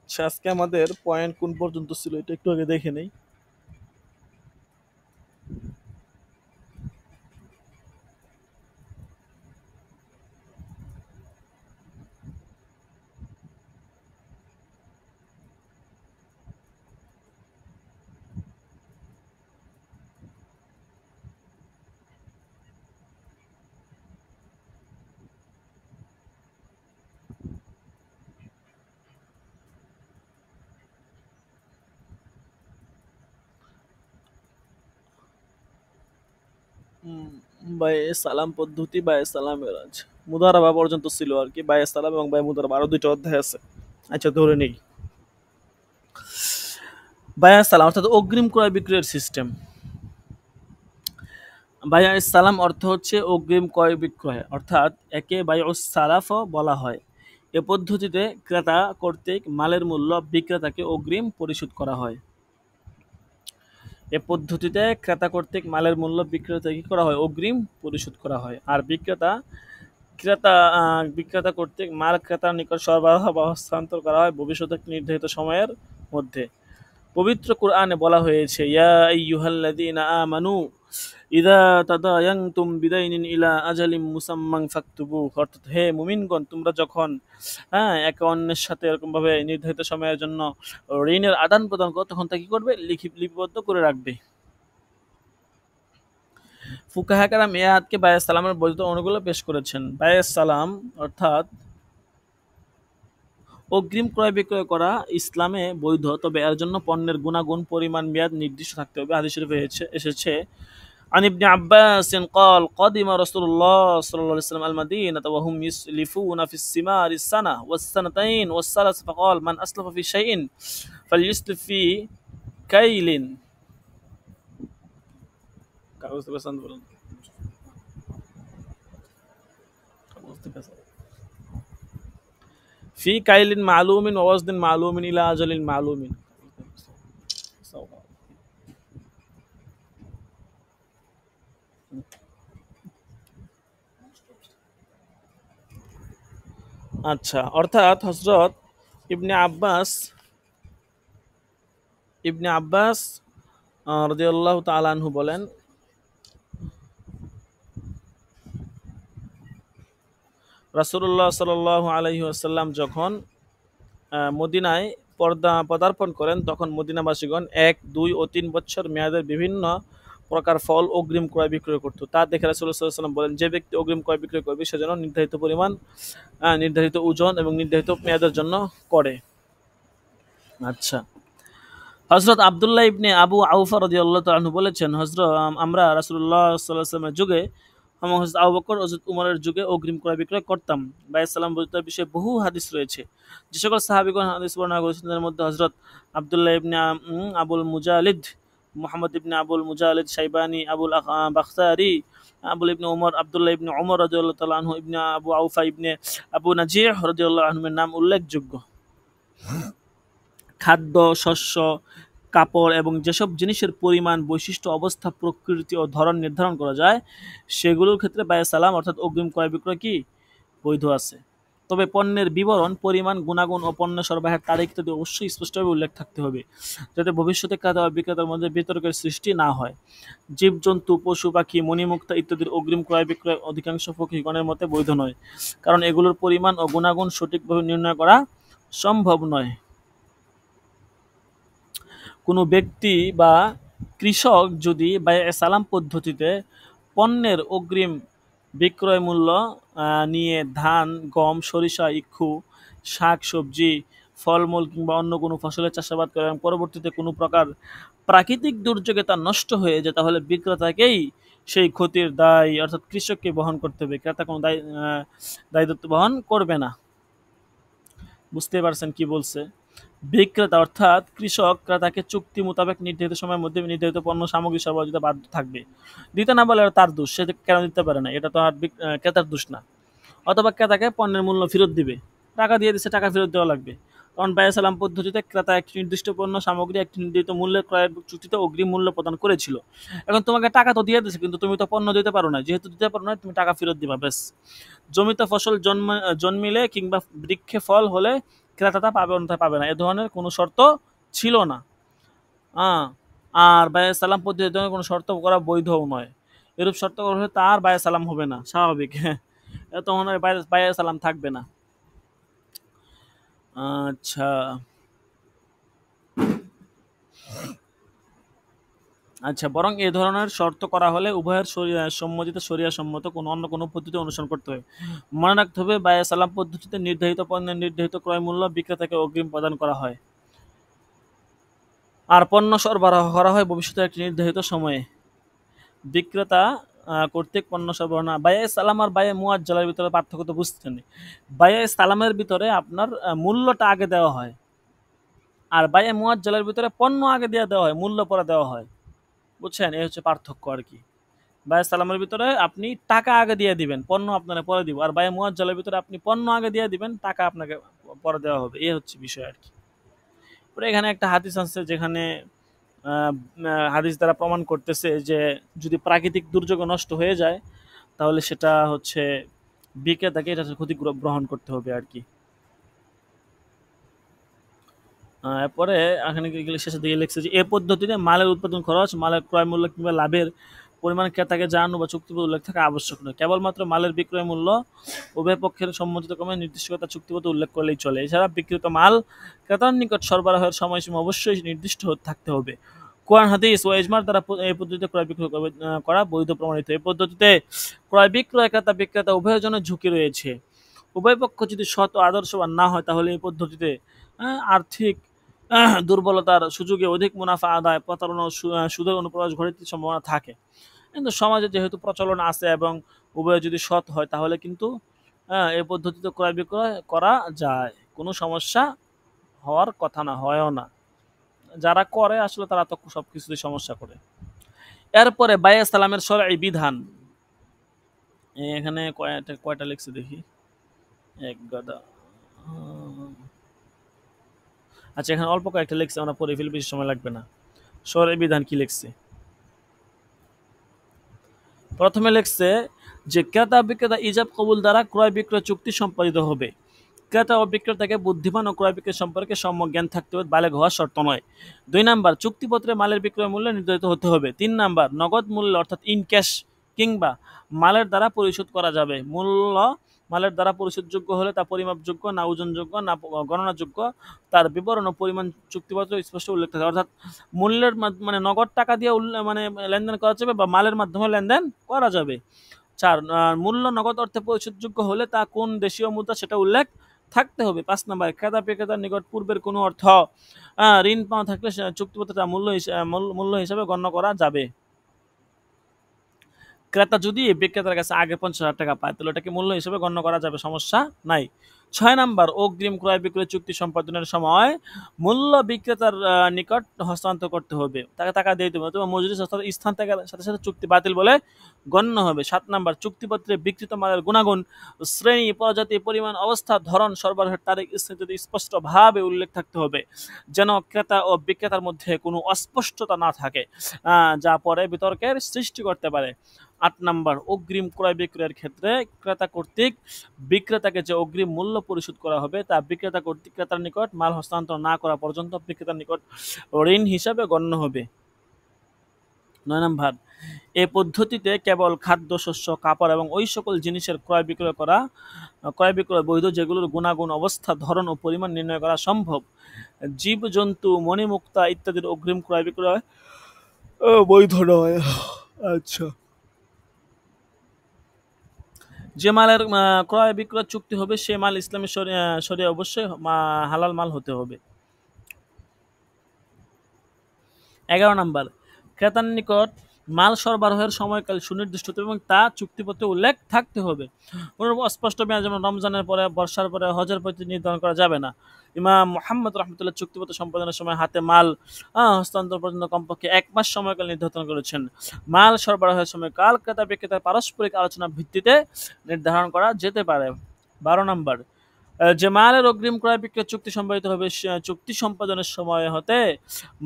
আজকে আমাদের পয়েন্ট কোন পর্যন্ত ছিল এটা একটু আগে দেখে নেই। সালাম পদ্ধতি, সালাম এরাজ, মুদারাবা পর্যন্ত ছিল আর কি। সালাম এবং মুদারাবা আরো দুইটা অধ্যায় আছে। আচ্ছা, ধরে নেই। সালাম অর্থাৎ অগ্রিম ক্রয় বিক্রয়ের সিস্টেম। সালাম অর্থ হচ্ছে অগ্রিম ক্রয় বিক্রয়, অর্থাৎ একে সালাফও বলা হয়। এ পদ্ধতিতে ক্রেতা কর্তৃক মালের মূল্য বিক্রেতাকে অগ্রিম পরিশোধ করা হয়। এ পদ্ধতিতে ক্রেতা কর্তৃক মালের মূল্য বিক্রেতাকে কি করা হয়? অগ্রিম পরিশোধ করা হয়। আর বিক্রেতা কর্তৃক মাল ক্রেতার নিকট সরবরাহ বা হস্তান্তর করা হয় ভবিষ্যতে নির্ধারিত সময়ের মধ্যে। পবিত্র কুরআনে বলা হয়েছে, ইয়া আইয়ুহাল্লাযীনা আমানু ইযা তাদায়ানতুম বিদাইনিন ইলা আজালিম মুসাম্মান ফাকতুবু, অর্থাৎ হে মুমিনগণ, তোমরা যখন একে অন্যের সাথে এরকম ভাবে নির্ধারিত সময়ের জন্য ঋণের আদান প্রদান করো তখন তা কি করবে? লিপিবদ্ধ করে রাখবে। ফুকাহা কেরাম এই আয়াতকে সালামের বৈধ অনুগুলো পেশ করেছেন। সালাম অর্থাৎ অগ্রিম ক্রয় বিক্রয় করা ইসলামে বৈধ, তবে এর জন্য পণ্যের গুণাগুণ, পরিমাণ, মেয়াদ নির্দিষ্ট থাকতে হবে। হাদিস শরীফে এসেছে, عن ابن عباس قال قدم رسول الله صلى الله عليه وسلم المدينة وهم يسلفون في الثمار السنة والسنتين والثلاث فقال من أسلف في شيء فليسلف في كيل في كيل معلوم ووزن معلوم إلى أجل معلوم. আচ্ছা, অর্থাৎ হযরত ইবনে আব্বাস রাদিয়াল্লাহু তাআলা আনহু বলেন, রাসূলুল্লাহ সাল্লাল্লাহু আলাইহি ওয়াসাল্লাম যখন মদিনায় পদার্পণ করেন তখন মদিনাবাসীগণ ১, ২ ও ৩ বছর মেয়াদের বিভিন্ন প্রকার ফল অগ্রিম ক্রয় বিক্রয় করত। তা দেখে রাসূলুল্লাহ সাল্লাল্লাহু আলাইহি ওয়াসাল্লাম বলেন, যে ব্যক্তি অগ্রিম ক্রয় বিক্রয় করবে সে যেন নির্ধারিত পরিমাণ, নির্ধারিত ওজন এবং নির্ধারিত মেয়াদের জন্য করে। আচ্ছা, হযরত আব্দুল্লাহ ইবনে আবু আউফা রাদিয়াল্লাহু তাআলা আনহু বলেছেন, আমরা রাসূলুল্লাহ সাল্লাল্লাহু আলাইহি ওয়াসাল্লামের যুগে এবং হযরত আবু বকর ও হযরত উমরের যুগে অগ্রিম ক্রয় বিক্রয় করতাম। বাই'আস সালাম বর্ণিত বিষয়ে বহু হাদিস রয়েছে। যে সকল সাহাবীগণ হাদিস বর্ণনা করেছেন তাদের মধ্যে হযরত আব্দুল্লাহ ইবনে আবুল মুজালিদ, মুহাম্মদ ইবনে আবুল মুজালিদ শাইবানি, আবুল বাখতারি, আবুল ইবনে উমর, আব্দুল্লাহ ইবনে উমর রাদিয়াল্লাহু তাআলা আনহু, ইবনে আবু আউফা ইবনে আবু নাজিহ রাদিয়াল্লাহু আনহুর নাম উল্লেখযোগ্য। খাদ্য, শস্য, কাপড় এবং যেসব জিনিসের পরিমাণ, বৈশিষ্ট্য, অবস্থা, প্রকৃতি ও ধরন নির্ধারণ করা যায় সেগুলোর ক্ষেত্রে বাই'আস সালাম অর্থাৎ অগ্রিম ক্রয় বিক্রয় কি বৈধ আছে। তবে পণ্যের বিবরণ, পরিমাণ, গুণাগুণ ও পণ্য সরবরাহের তারিখ ইত্যাদি অবশ্যই স্পষ্টভাবে উল্লেখ থাকতে হবে, যাতে ভবিষ্যতে ক্রেতা বা বিক্রেতার মধ্যে বিতর্কের সৃষ্টি না হয়। জীবজন্তু, পশু পাখি, মণিমুক্তা ইত্যাদির অগ্রিম ক্রয় বিক্রয় অধিকাংশ ফকিহগণের মতে বৈধ নয়, কারণ এগুলোর পরিমাণ ও গুণাগুণ সঠিকভাবে নির্ণয় করা সম্ভব নয়। কোনো ব্যক্তি বা কৃষক যদি বাই'আস সালাম পদ্ধতিতে পণ্যের অগ্রিম বিক্রয় মূল্য নিয়ে ধান, গম, সরিষা, ইক্ষু, শাক সবজি, ফলমূল কিংবা অন্য কোনো ফসলের চাষাবাদ করে এবং পরবর্তীতে কোনো প্রকার প্রাকৃতিক দুর্যোগে তা নষ্ট হয়ে যায়, তাহলে বিক্রেতাকেই সেই ক্ষতির দায় অর্থাৎ কৃষককে বহন করতে হবে, ক্রেতা কোনো দায়িত্ব বহন করবে না। বুঝতে পারছেন কি বলছে? বিক্রেতা অর্থাৎ কৃষক ক্রেতাকে চুক্তি মোতাবেক নির্ধারিত সময়ের মধ্যে নির্ধারিত পণ্য সামগ্রী সরবরাহ দিতে বাধ্য থাকবে। দিতে না বলে তার দোষ, সে কেন দিতে পারে না, এটা তো আর ক্রেতার দোষ না। অথবা ক্রেতাকে পণ্যের মূল্য ফেরত দিবে, টাকা দিয়ে দিচ্ছে, টাকা ফেরত দেওয়া লাগবে। কারণ বাই'আস সালাম পদ্ধতিতে ক্রেতা একটি নির্দিষ্ট পণ্য সামগ্রী একটি নির্ধারিত মূল্যের ক্রয়ের চুক্তিতে অগ্রিম মূল্য প্রদান করেছিল। এখন তোমাকে টাকা তো দিয়ে দিচ্ছে, কিন্তু তুমি তো পণ্য দিতে পারো না, যেহেতু দিতে পারো না তুমি টাকা ফেরত দিবা, ব্যাস। জমিতে ফসল জন্মিলে কিংবা বৃক্ষে ফল হলে ক্রেতা তা পাবে, অন্যথায় পাবে না, এ ধরনের কোনো শর্ত ছিল না। আর বাই'আস সালাম পদ্ধতিতে ধরনের কোনো শর্ত করা বৈধও নয়। এরূপ শর্ত করা হলে তার বাই'আস সালাম হবে না, স্বাভাবিক। তখন বাই'আস সালাম থাকবে না। আচ্ছা, বরং এ ধরনের শর্ত করা হলে উভয়ের সম্মতিত শরিয়া সম্মত অন্য কোনো পদ্ধতি অনুসরণ করতে হবে। মনে রাখতে হবে, বাই'আস সালাম পদ্ধতিতে নির্ধারিত পণ্যের নির্ধারিত ক্রয় মূল্য বিক্রেতাকে অগ্রিম প্রদান করা হয়, আর পণ্য সরবরাহ করা হয় ভবিষ্যতে একটি নির্ধারিত সময়ে। বিক্রেতা কর্তৃক পণ্য সরবরাহ না। বাই'আস সালাম আর বাই'আ মুআজ্জালার ভিতরে পার্থক্য তো বুঝছেন। বাই'আস সালামের ভিতরে আপনার মূল্যটা আগে দেওয়া হয়, আর বাই'আ মুআজ্জালার ভিতরে পণ্য আগে দিয়ে দেওয়া হয়, মূল্য পরে দেওয়া হয়। বুঝছেন, এই হচ্ছে পার্থক্য আর কি। বাই'আস সালামের ভিতরে আপনি টাকা আগে দিয়ে দিবেন, পণ্য আপনারা পরে দিব, আর বাই'আ মুআজ্জালার ভিতরে আপনি পণ্য আগে দিয়ে দিবেন, টাকা আপনাকে পরে দেওয়া হবে। এই হচ্ছে বিষয় আর কি। এখানে একটা হাদিস আছে, যেখানে হাদিস দ্বারা প্রমাণ করতেছে যে যদি প্রাকৃতিক দুর্যোগ নষ্ট হয়ে যায় তাহলে সেটা হচ্ছে বিক্রেতাকে এটা ক্ষতি গ্রহণ করতে হবে আর কি। এরপরে এখানে শেষের দিকে লিখছে যে এ পদ্ধতিতে মালের উৎপাদন খরচ, মালের ক্রয় মূল্য কিংবা লাভের পরিমাণ ক্রেতাকে জানানো বা চুক্তিবদ্ধ উল্লেখ থাকা আবশ্যক নয়। কেবলমাত্র মালের বিক্রয় মূল্য উভয় পক্ষের সম্মতিত ক্রমে নির্দিষ্ট কথা চুক্তিবদ্ধ উল্লেখ করলেই চলে। এছাড়া বিক্রিত মাল ক্রেতার নিকট সরবরাহের সময়সীমা অবশ্যই নির্দিষ্ট থাকতে হবে। কোরআন হাদিস ও ইজমার দ্বারা এই পদ্ধতিতে ক্রয় বিক্রয় করা বৈধ প্রমাণিত। এই পদ্ধতিতে ক্রয় বিক্রয় ক্রেতা বিক্রেতা উভয়ের জন্য ঝুঁকি রয়েছে। উভয় পক্ষ যদি সৎ ও আদর্শবান না হয় তাহলে এই পদ্ধতিতে আর্থিক দুর্বলতার সুযোগে অধিক মুনাফা আদায়, প্রতারণা, সুদের অনুপ্রবেশ ঘটিতে সম্ভাবনা থাকে। কিন্তু সমাজে যেহেতু প্রচলন আছে এবং উভয় যদি সৎ হয় তাহলে কিন্তু এই পদ্ধতিতে ক্রয় বিক্রয় করা যায়, কোনো সমস্যা হওয়ার কথা না, হয়ও না। যারা করে আসলে তারা তো সব কিছুতেই সমস্যা করে। এরপরে বাইয়ে সালামের শরঈ বিধান, এখানে কয়টা কয়টা লিখছে দেখি, এক গাদা। আচ্ছা, এখানে অল্প কয়েকটা লিখছে, আমরা পড়ে ফেলি, বেশি সময় লাগবে না। শরঈ বিধান কি লিখছে? প্রথমে লিখছে যে ক্রেতা বিক্রেতা ইজাব কবুল দ্বারা ক্রয় বিক্রয় চুক্তি সম্পাদিত হবে। ক্রেতা ও বিক্রেতাকে বুদ্ধিমান ও ক্রয় বিক্রয় সম্পর্কে সম্যক জ্ঞান থাকতে হবে, বালেগ হওয়া শর্ত নয়। 2 নাম্বার, চুক্তিপত্রে মালের বিক্রয় মূল্য নির্ধারিত হতে হবে। 3 নাম্বার, নগদ মূল্য অর্থাৎ ইন ক্যাশ কিংবা মালের দ্বারা পরিশোধ করা যাবে। মূল্য মালের দ্বারা পরিশোধযোগ্য হলে তা পরিমাপযোগ্য, না ওজনযোগ্য, না গণনাযোগ্য, তার বিবরণ ও পরিমাণ চুক্তিপত্র স্পষ্ট উল্লেখ থাকে। অর্থাৎ মূল্যের মানে নগদ টাকা দিয়ে মানে লেনদেন করা যাবে বা মালের মাধ্যমে লেনদেন করা যাবে। 4, মূল্য নগদ অর্থে পরিশোধযোগ্য হলে তা কোন দেশীয় মুদ্রা সেটা উল্লেখ থাকতে হবে। 5 নাম্বার, ক্রেতা বিক্রেতার নিকট পূর্বের কোনো অর্থ ঋণ পাওয়া থাকলে চুক্তিপত্রটা মূল্য হিসাবে গণ্য করা যাবে। ক্রেতা যদি বিক্রেতার কাছে আগে 50,000 টাকা পায় তাহলে ওটাকে মূল্য হিসেবে গণ্য করা যাবে, সমস্যা নাই। 6 নাম্বার, অগ্রিম ক্রয় বিক্রয় চুক্তি সম্পাদনের সময় মূল্য বিক্রেতার নিকট হস্তান্তর করতে হবে, তাকে টাকা দিয়ে দেবে, অথবা মজুরি অর্থাৎ স্থান থেকে সাথে সাথে চুক্তি বাতিল বলে গণ্য হবে। 7 নাম্বার, চুক্তিপত্রে বিক্রিত মালের গুণাগুণ, শ্রেণী, প্রজাতি, পরিমাণ, অবস্থা, ধরন, সরবরাহের তারিখ ইত্যাদি স্পষ্টভাবে উল্লেখ থাকতে হবে, যেন ক্রেতা ও বিক্রেতার মধ্যে কোনো অস্পষ্টতা না থাকে যা পরে বিতর্কের সৃষ্টি করতে পারে। 8 নাম্বার, অগ্রিম ক্রয় বিক্রয়ের ক্ষেত্রে ক্রেতা কর্তৃক বিক্রেতাকে যে অগ্রিম মূল্য পরিশোধ করা হবে তা বিক্রেতা কর্তৃক ক্রেতার নিকট মাল হস্তান্তর না করা পর্যন্ত বিক্রেতার নিকট ঋণ হিসাবে গণ্য হবে। 9 নাম্বার, এই পদ্ধতিতে কেবল খাদ্য, শস্য, কাপড় এবং ওই সকল জিনিসের ক্রয় বিক্রয় বৈধ যেগুলোর গুণাগুণ, অবস্থা, ধরন ও পরিমাণ নির্ণয় করা সম্ভব। জীবজন্তু, মণিমুক্তা ইত্যাদির অগ্রিম ক্রয় বিক্রয় বৈধ নয়। আচ্ছা, যে মালের ক্রয় বিক্রয় চুক্তি হবে সে মাল ইসলামী শরিয়া অবশ্যই হালাল মাল হতে হবে। 11 নাম্বার, ক্রেতার নিকট মাল সরবরাহের সময়কাল সুনির্দিষ্ট এবং তা চুক্তিপত্রে উল্লেখ থাকতে হবে। কোনো অস্পষ্ট মেয়াদ, যেমন রমজানের পরে, বর্ষার পরে, হজের প্রতি নির্ধারণ করা যাবে না। ইমাম মুহাম্মদ রহমতুল্লাহ চুক্তিপত্র সম্পাদনের সময় হাতে মাল হস্তান্তর পর্যন্ত কমপক্ষে 1 মাস সময়কাল নির্ধারণ করেছেন। মাল সরবরাহের সময়কাল ক্রেতা বিক্রেতার পারস্পরিক আলোচনার ভিত্তিতে নির্ধারণ করা যেতে পারে। 12 নাম্বার, যে মালের অগ্রিম ক্রয় বিক্রয় চুক্তি সম্পাদিত হবে চুক্তি সম্পাদনের সময় হতে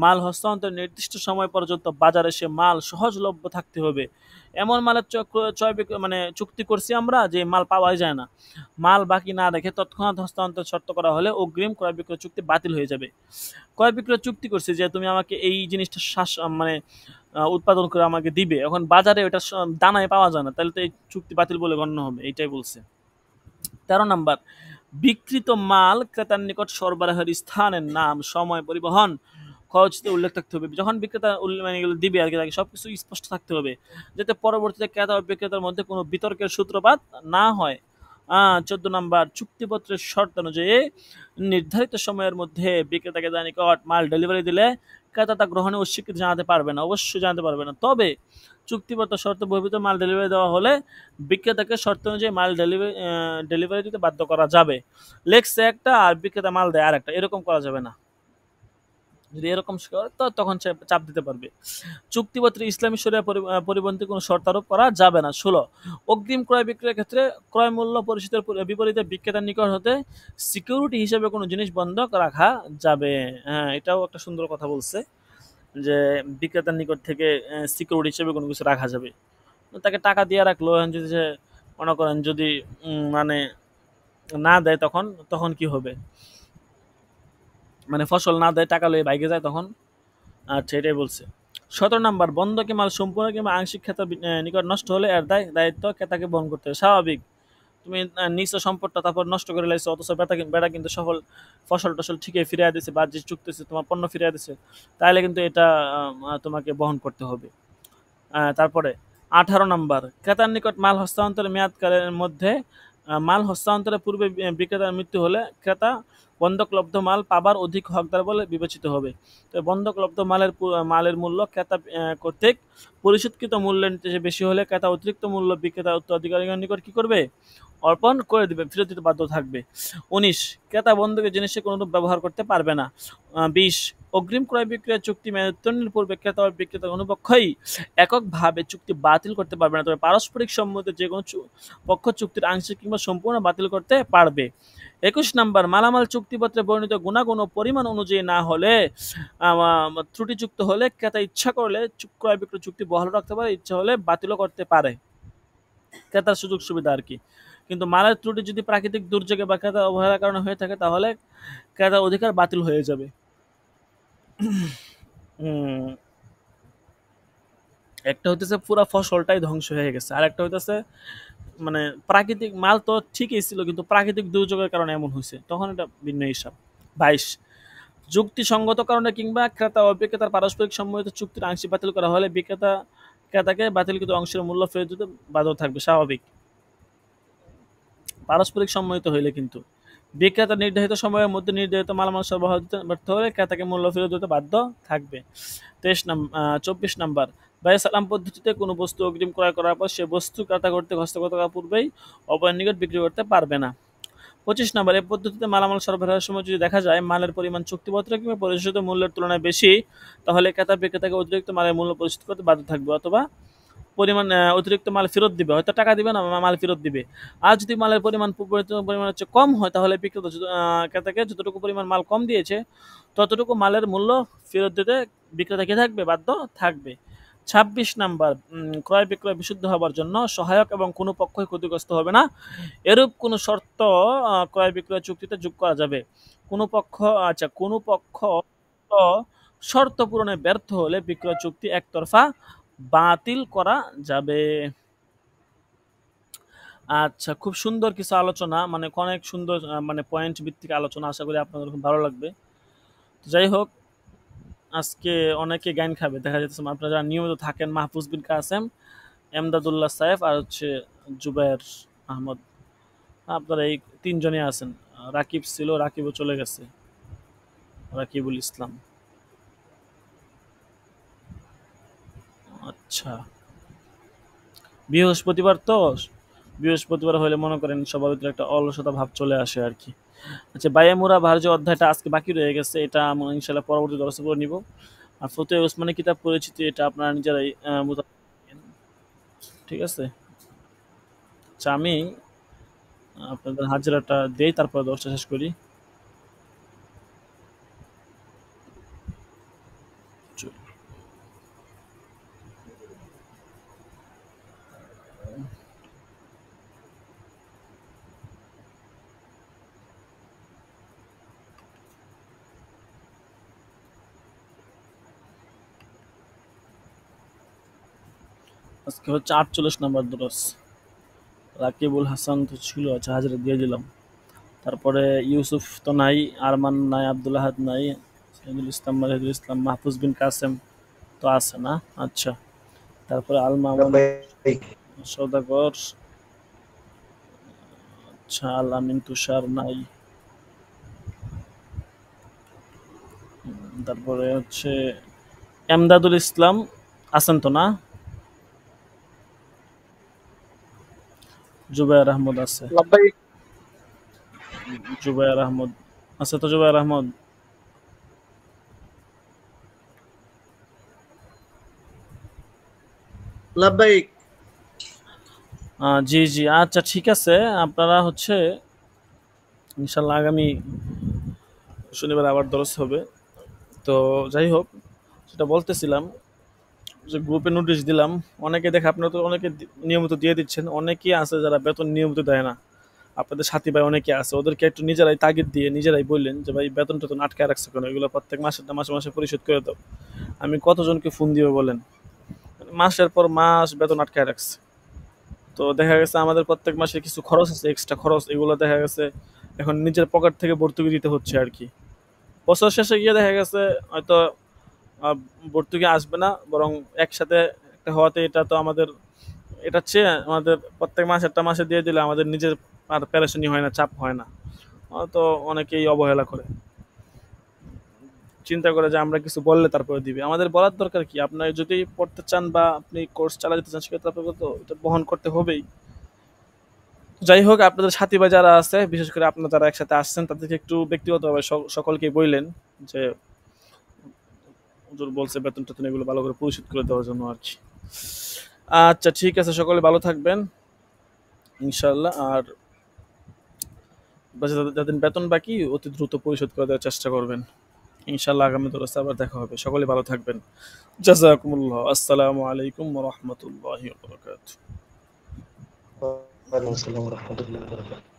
মাল হস্তান্তরের নির্দিষ্ট সময় পর্যন্ত বাজারে সে মাল সহজলভ্য থাকতে হবে। এমন মালের মানে চুক্তি করছি আমরা যে মাল পাওয়াই যায় না, মাল বাকি না রেখে তৎক্ষণাৎ হস্তান্তর শর্ত করা হলে অগ্রিম ক্রয় বিক্রয় চুক্তি বাতিল হয়ে যাবে। ক্রয় বিক্রয় চুক্তি করছি যে তুমি আমাকে এই জিনিসটা মানে উৎপাদন করে আমাকে দিবে, এখন বাজারে ওটা দানায় পাওয়া যায় না, তাহলে তো এই চুক্তি বাতিল বলে গণ্য হবে, এইটাই বলছে। 13 নাম্বার, বিক্রিত মাল ক্রেতার নিকট সরবরাহের স্থানের নাম, সময়, পরিবহন খরচতে উল্লেখ থাকতে হবে। যখন বিক্রেতা মানে এগুলো দিবে আর কি, তাকে সবকিছু স্পষ্ট থাকতে হবে যাতে পরবর্তীতে ক্রেতা ও বিক্রেতার মধ্যে কোনো বিতর্কের সূত্রপাত না হয়। 14 নাম্বার, চুক্তিপত্রের শর্ত অনুযায়ী নির্ধারিত সময়ের মধ্যে বিক্রেতাকে তার নিকট মাল ডেলিভারি দিলে ক্রেতা তা গ্রহণে অস্বীকৃতি জানাতে পারবে না, অবশ্যই জানাতে পারবে না। তবে চুক্তিপত্র শর্ত বহির্ভূত মাল ডেলিভারি দেওয়া হলে বিক্রেতাকে শর্ত অনুযায়ী মাল ডেলিভারি দিতে বাধ্য করা যাবে। লেখছে একটা আর বিক্রেতা মাল দেয় আর একটা, এরকম করা যাবে না। যদি এরকম করে তো তখন সে চাপ দিতে পারবে। চুক্তিপত্রে ইসলামী শরিয়া পরিপন্থী কোনো শর্ত আরোপ করা যাবে না। 16, অগ্রিম ক্রয় বিক্রয়ের ক্ষেত্রে ক্রয় মূল্য পরিশোধের বিপরীতে বিক্রেতার নিকট হতে সিকিউরিটি হিসেবে কোনো জিনিস বন্ধক রাখা যাবে। হ্যাঁ, এটাও একটা সুন্দর কথা বলছে যে বিক্রেতার নিকট থেকে সিকিউরিটি হিসেবে কোনো কিছু রাখা যাবে। তাকে টাকা দিয়ে রাখলো, যদি সে মনে করেন যদি মানে না দেয় তখন তখন কি হবে, মানে ফসল না দেয়, টাকা লয়ে বাইকে যায় তখন। আচ্ছা, এটাই বলছে। 17 নাম্বার, বন্ধকি মাল সম্পূর্ণ কিংবা আংশিক ক্রেতার নিকট নষ্ট হলে এর দায়িত্ব ক্রেতাকে বহন করতে হবে। স্বাভাবিক, তুমি নিজ সম্পদটা তারপর নষ্ট করে লাইছো, অথচ বেটা কিন্তু সফল ফসল টসল ঠিকই ফিরিয়ে দিছে বা যে চুক্তিছে তোমার পণ্য ফিরিয়ে দিছে, তাহলে কিন্তু এটা তোমাকে বহন করতে হবে। তারপরে 18 নাম্বার, ক্রেতার নিকট মাল হস্তান্তরের মেয়াদকালের মধ্যে মাল হস্তান্তরের পূর্বে বিক্রেতার মৃত্যু হলে ক্রেতা বন্ধকলব্ধ মাল পাবার অধিক হকদার বলে বিবেচিত হবে। তো বন্ধকলব্ধ মালের মূল্য ক্রেতা কর্তৃক পরিশোধকৃত মূল্যের চেয়ে বেশি হলে ক্রেতা অতিরিক্ত মূল্য বিক্রেতার উত্তরাধিকারীর নিকট কি করবে? অর্পণ করে দিবে, ফেরত দিতে বাধ্য থাকবে। ১৯, ক্রেতা বন্ধকের জিনিসের কোনোরূপ ব্যবহার করতে পারবে না। ২০, অগ্রিম ক্রয় বিক্রয় চুক্তি মেয়াদোত্তীর্ণের পূর্বে ক্রেতা ও বিক্রেতা কোনো পক্ষই এককভাবে চুক্তি বাতিল করতে পারবে না, তবে পারস্পরিক সম্মতিতে যে কোনো পক্ষ চুক্তির আংশিক কিংবা সম্পূর্ণ বাতিল করতে পারবে। ২১ নাম্বার, মালামাল চুক্তিপত্রে বর্ণিত গুণাগুণ ও পরিমাণ অনুযায়ী না হলে ত্রুটিযুক্ত হলে ক্রেতা ইচ্ছা করলে ক্রয় বিক্রয় চুক্তি বহাল রাখতে পারে, ইচ্ছা হলে বাতিলও করতে পারে। ক্রেতার সুযোগ সুবিধা আর কি। কিন্তু মালের ত্রুটি যদি প্রাকৃতিক দুর্যোগে বা ক্রেতার অবহেলার কারণে হয়ে থাকে তাহলে ক্রেতার অধিকার বাতিল হয়ে যাবে। উম, একটা হইতেছে পুরা ফসলটাই ধ্বংস হয়ে গেছে, আর একটা হইতেছে মানে প্রাকৃতিক মাল তো ঠিকই ছিল কিন্তু প্রাকৃতিক দুর্যোগের কারণে এমন হয়েছে, তখন এটা ভিন্ন হিসাব। ২২, যুক্তিসঙ্গত কারণে কিংবা ক্রেতা ও বিক্রেতার পারস্পরিক সম্মতিতে চুক্তির আংশিক বাতিল করা হলে বিক্রেতা ক্রেতাকে বাতিলকৃত অংশের মূল্য ফেরত দিতে বাধ্য থাকবে, স্বাভাবিক। পারস্পরিক সম্মত হইলে কিন্তু বিক্রেতা নির্ধারিত সময়ের মধ্যে নির্ধারিত মালামাল সরবরাহ দিতে ব্যর্থ হলে ক্রেতাকে মূল্য ফেরত দিতে বাধ্য থাকবে। ২৪ নাম্বার, বাই সালাম পদ্ধতিতে কোনো বস্তু অগ্রিম ক্রয় করার পর সে বস্তু ক্রেতা কর্তৃক হস্তগত করার পূর্বেই অপরের নিকট বিক্রি করতে পারবে না। ২৫ নাম্বার, এই পদ্ধতিতে মালামাল সরবরাহের সময় যদি দেখা যায় মালের পরিমাণ চুক্তিপত্র কিংবা পরিশোধিত মূল্যের তুলনায় বেশি, তাহলে ক্রেতা বিক্রেতাকে অতিরিক্ত মালের মূল্য পরিশোধ করতে বাধ্য থাকবে, অথবা পরিমাণ অতিরিক্ত মাল ফেরত দিবে, হয়তো টাকা দিবে না, মাল ফেরত দিবে। আর যদি মালের পরিমাণ পরিমাণ হচ্ছে কম হয় তাহলে বিক্রেতা ক্রেতাকে যতটুকু পরিমাণ মাল কম দিয়েছে ততটুকু মালের মূল্য ফেরত দিতে বিক্রেতা কি থাকবে? বাধ্য থাকবে। ২৬ নাম্বার, ক্রয় বিক্রয় বিশুদ্ধ হবার জন্য সহায়ক এবং কোনো পক্ষই ক্ষতিগ্রস্ত হবে না এরূপ কোনো শর্ত ক্রয় বিক্রয় চুক্তিতে যোগ করা যাবে। কোনো পক্ষ শর্ত পূরণে ব্যর্থ হলে বিক্রয় চুক্তি একতরফা বাতিল করা যাবে। আচ্ছা, খুব সুন্দর কিছু আলোচনা, মানে অনেক সুন্দর মানে পয়েন্ট ভিত্তিক আলোচনা, আশা করি আপনাদের খুব ভালো লাগবে। তো যাই হোক, আজকে অনেকে জ্ঞান খাবে দেখা যাচ্ছে। আপনারা যারা নিয়মিত থাকেন, মাহফুজ বিন কাসেম, এমদাদুল্লাহ সাহেব আর হচ্ছে জুবায়ের আহমদ, আপনারা এই তিনজনই আছেন। রাকিব ছিল, রাকিবও চলে গেছে, রাকিবুল ইসলাম। আচ্ছা, বৃহস্পতিবার তো, বৃহস্পতিবার হলে মনে করেন সবার ভিতরে একটা অলসতা ভাব চলে আসে আর কি। আচ্ছা, বায়ামুরা ভার যে অধ্যায়টা আজকে বাকি রয়ে গেছে এটা আমরা ইনশাল্লাহ পরবর্তী দর্শে করে নিব। আর ফতুয়া ওসমানী কিতাব পরিচিতি এটা আপনারা নিজেরাই ঠিক আছে। আচ্ছা, আমি আপনাদের হাজিরাটা দেই, তারপর দশটা শেষ করি। আজকে হচ্ছে ৪৮ নম্বর দরস। রাকিবুল হাসান তো ছিল, আচ্ছা হাজিরা দিয়ে দিলাম। তারপরে ইউসুফ তো নাই, আরমান নাই, আব্দুল আহাদ নাই, সাইদুল ইসলাম, মাহিদুল ইসলাম, মাহফুজ বিন কাসেম তো আছে না। আচ্ছা, তারপরে আল মামুন لبيك. সৌদাগর, আচ্ছা আল আমিন তুষার নাই। তারপরে হচ্ছে এমদাদুল ইসলাম আছেন তো না? জুবায়ের আহমদ আছে, لبيك. জুবায়ের আহমদ আছে তো, জুবায়ের আহমদ। لبيك. জি জি, আচ্ছা ঠিক আছে। আপনারা হচ্ছে ইনশাল্লাহ আগামী শনিবার আবার দরস হবে। তো যাই হোক, সেটা বলতেছিলাম যে গ্রুপে নোটিশ দিলাম, অনেকে দেখে আপনারা তো অনেকে নিয়মিত দিয়ে দিচ্ছেন, অনেকেই আছে যারা বেতন নিয়মিত দেয় না। আপনাদের সাথী ভাই অনেকে আছে, ওদেরকে একটু নিজেরাই তাগিদ দিয়ে নিজেরাই বললেন যে ভাই বেতন টেতন আটকায় রাখছে কেন, এগুলো প্রত্যেক মাসে মাসে পরিশোধ করে দাও। আমি কতজনকে ফোন দিব বলেন, মাসের পর মাস বেতন আটকায় রাখছে। তো দেখা গেছে আমাদের প্রত্যেক মাসে কিছু খরচ আছে, এক্সট্রা খরচ, এগুলো দেখা গেছে এখন নিজের পকেট থেকে ভর্তুকি দিতে হচ্ছে আর কি। বছর শেষে গিয়ে দেখা গেছে হয়তো আহ, ভর্তুকি আসবে না, বরং একসাথে একটা হওয়াতে এটা তো আমাদের, এটা চেয়ে আমাদের প্রত্যেক মাসে একটা মাসে দিয়ে দিলে আমাদের নিজের আর প্যারেশানি হয় না, চাপ হয় না। তো অনেকেই অবহেলা করে, চিন্তা করে যে আমরা কিছু বললে তারপরে দিবে। আমাদের বলার দরকার কি? আপনার যদি পড়তে চান বা আপনি কোর্স চালা দিতে চান, সেক্ষেত্রে আপনাকে তো এটা বহন করতে হবেই। যাই হোক, আপনাদের সাথী ভাই যারা আছে, বিশেষ করে আপনারা যারা একসাথে আসছেন, তাদেরকে একটু ব্যক্তিগতভাবে সকলকে বললেন যে হুজুর বলছে বেতন টেতন এগুলো ভালো করে পরিশোধ করে দেওয়ার জন্য আর কি। আচ্ছা ঠিক আছে, সকলে ভালো থাকবেন ইনশাল্লাহ। আর যাদের বেতন বাকি অতি দ্রুত পরিশোধ করে দেওয়ার চেষ্টা করবেন ইনশাল্লাহ। আগামী দরসে আবার দেখা হবে। সকলে ভালো থাকবেন। জাযাকুমুল্লাহ। আসসালামু আলাইকুম ওয়া রাহমাতুল্লাহি ওয়া বারাকাতুহু। ওয়ালাইকুম আসসালাম ওয়া রাহমাতুল্লাহি ওয়া বারাকাতুহু।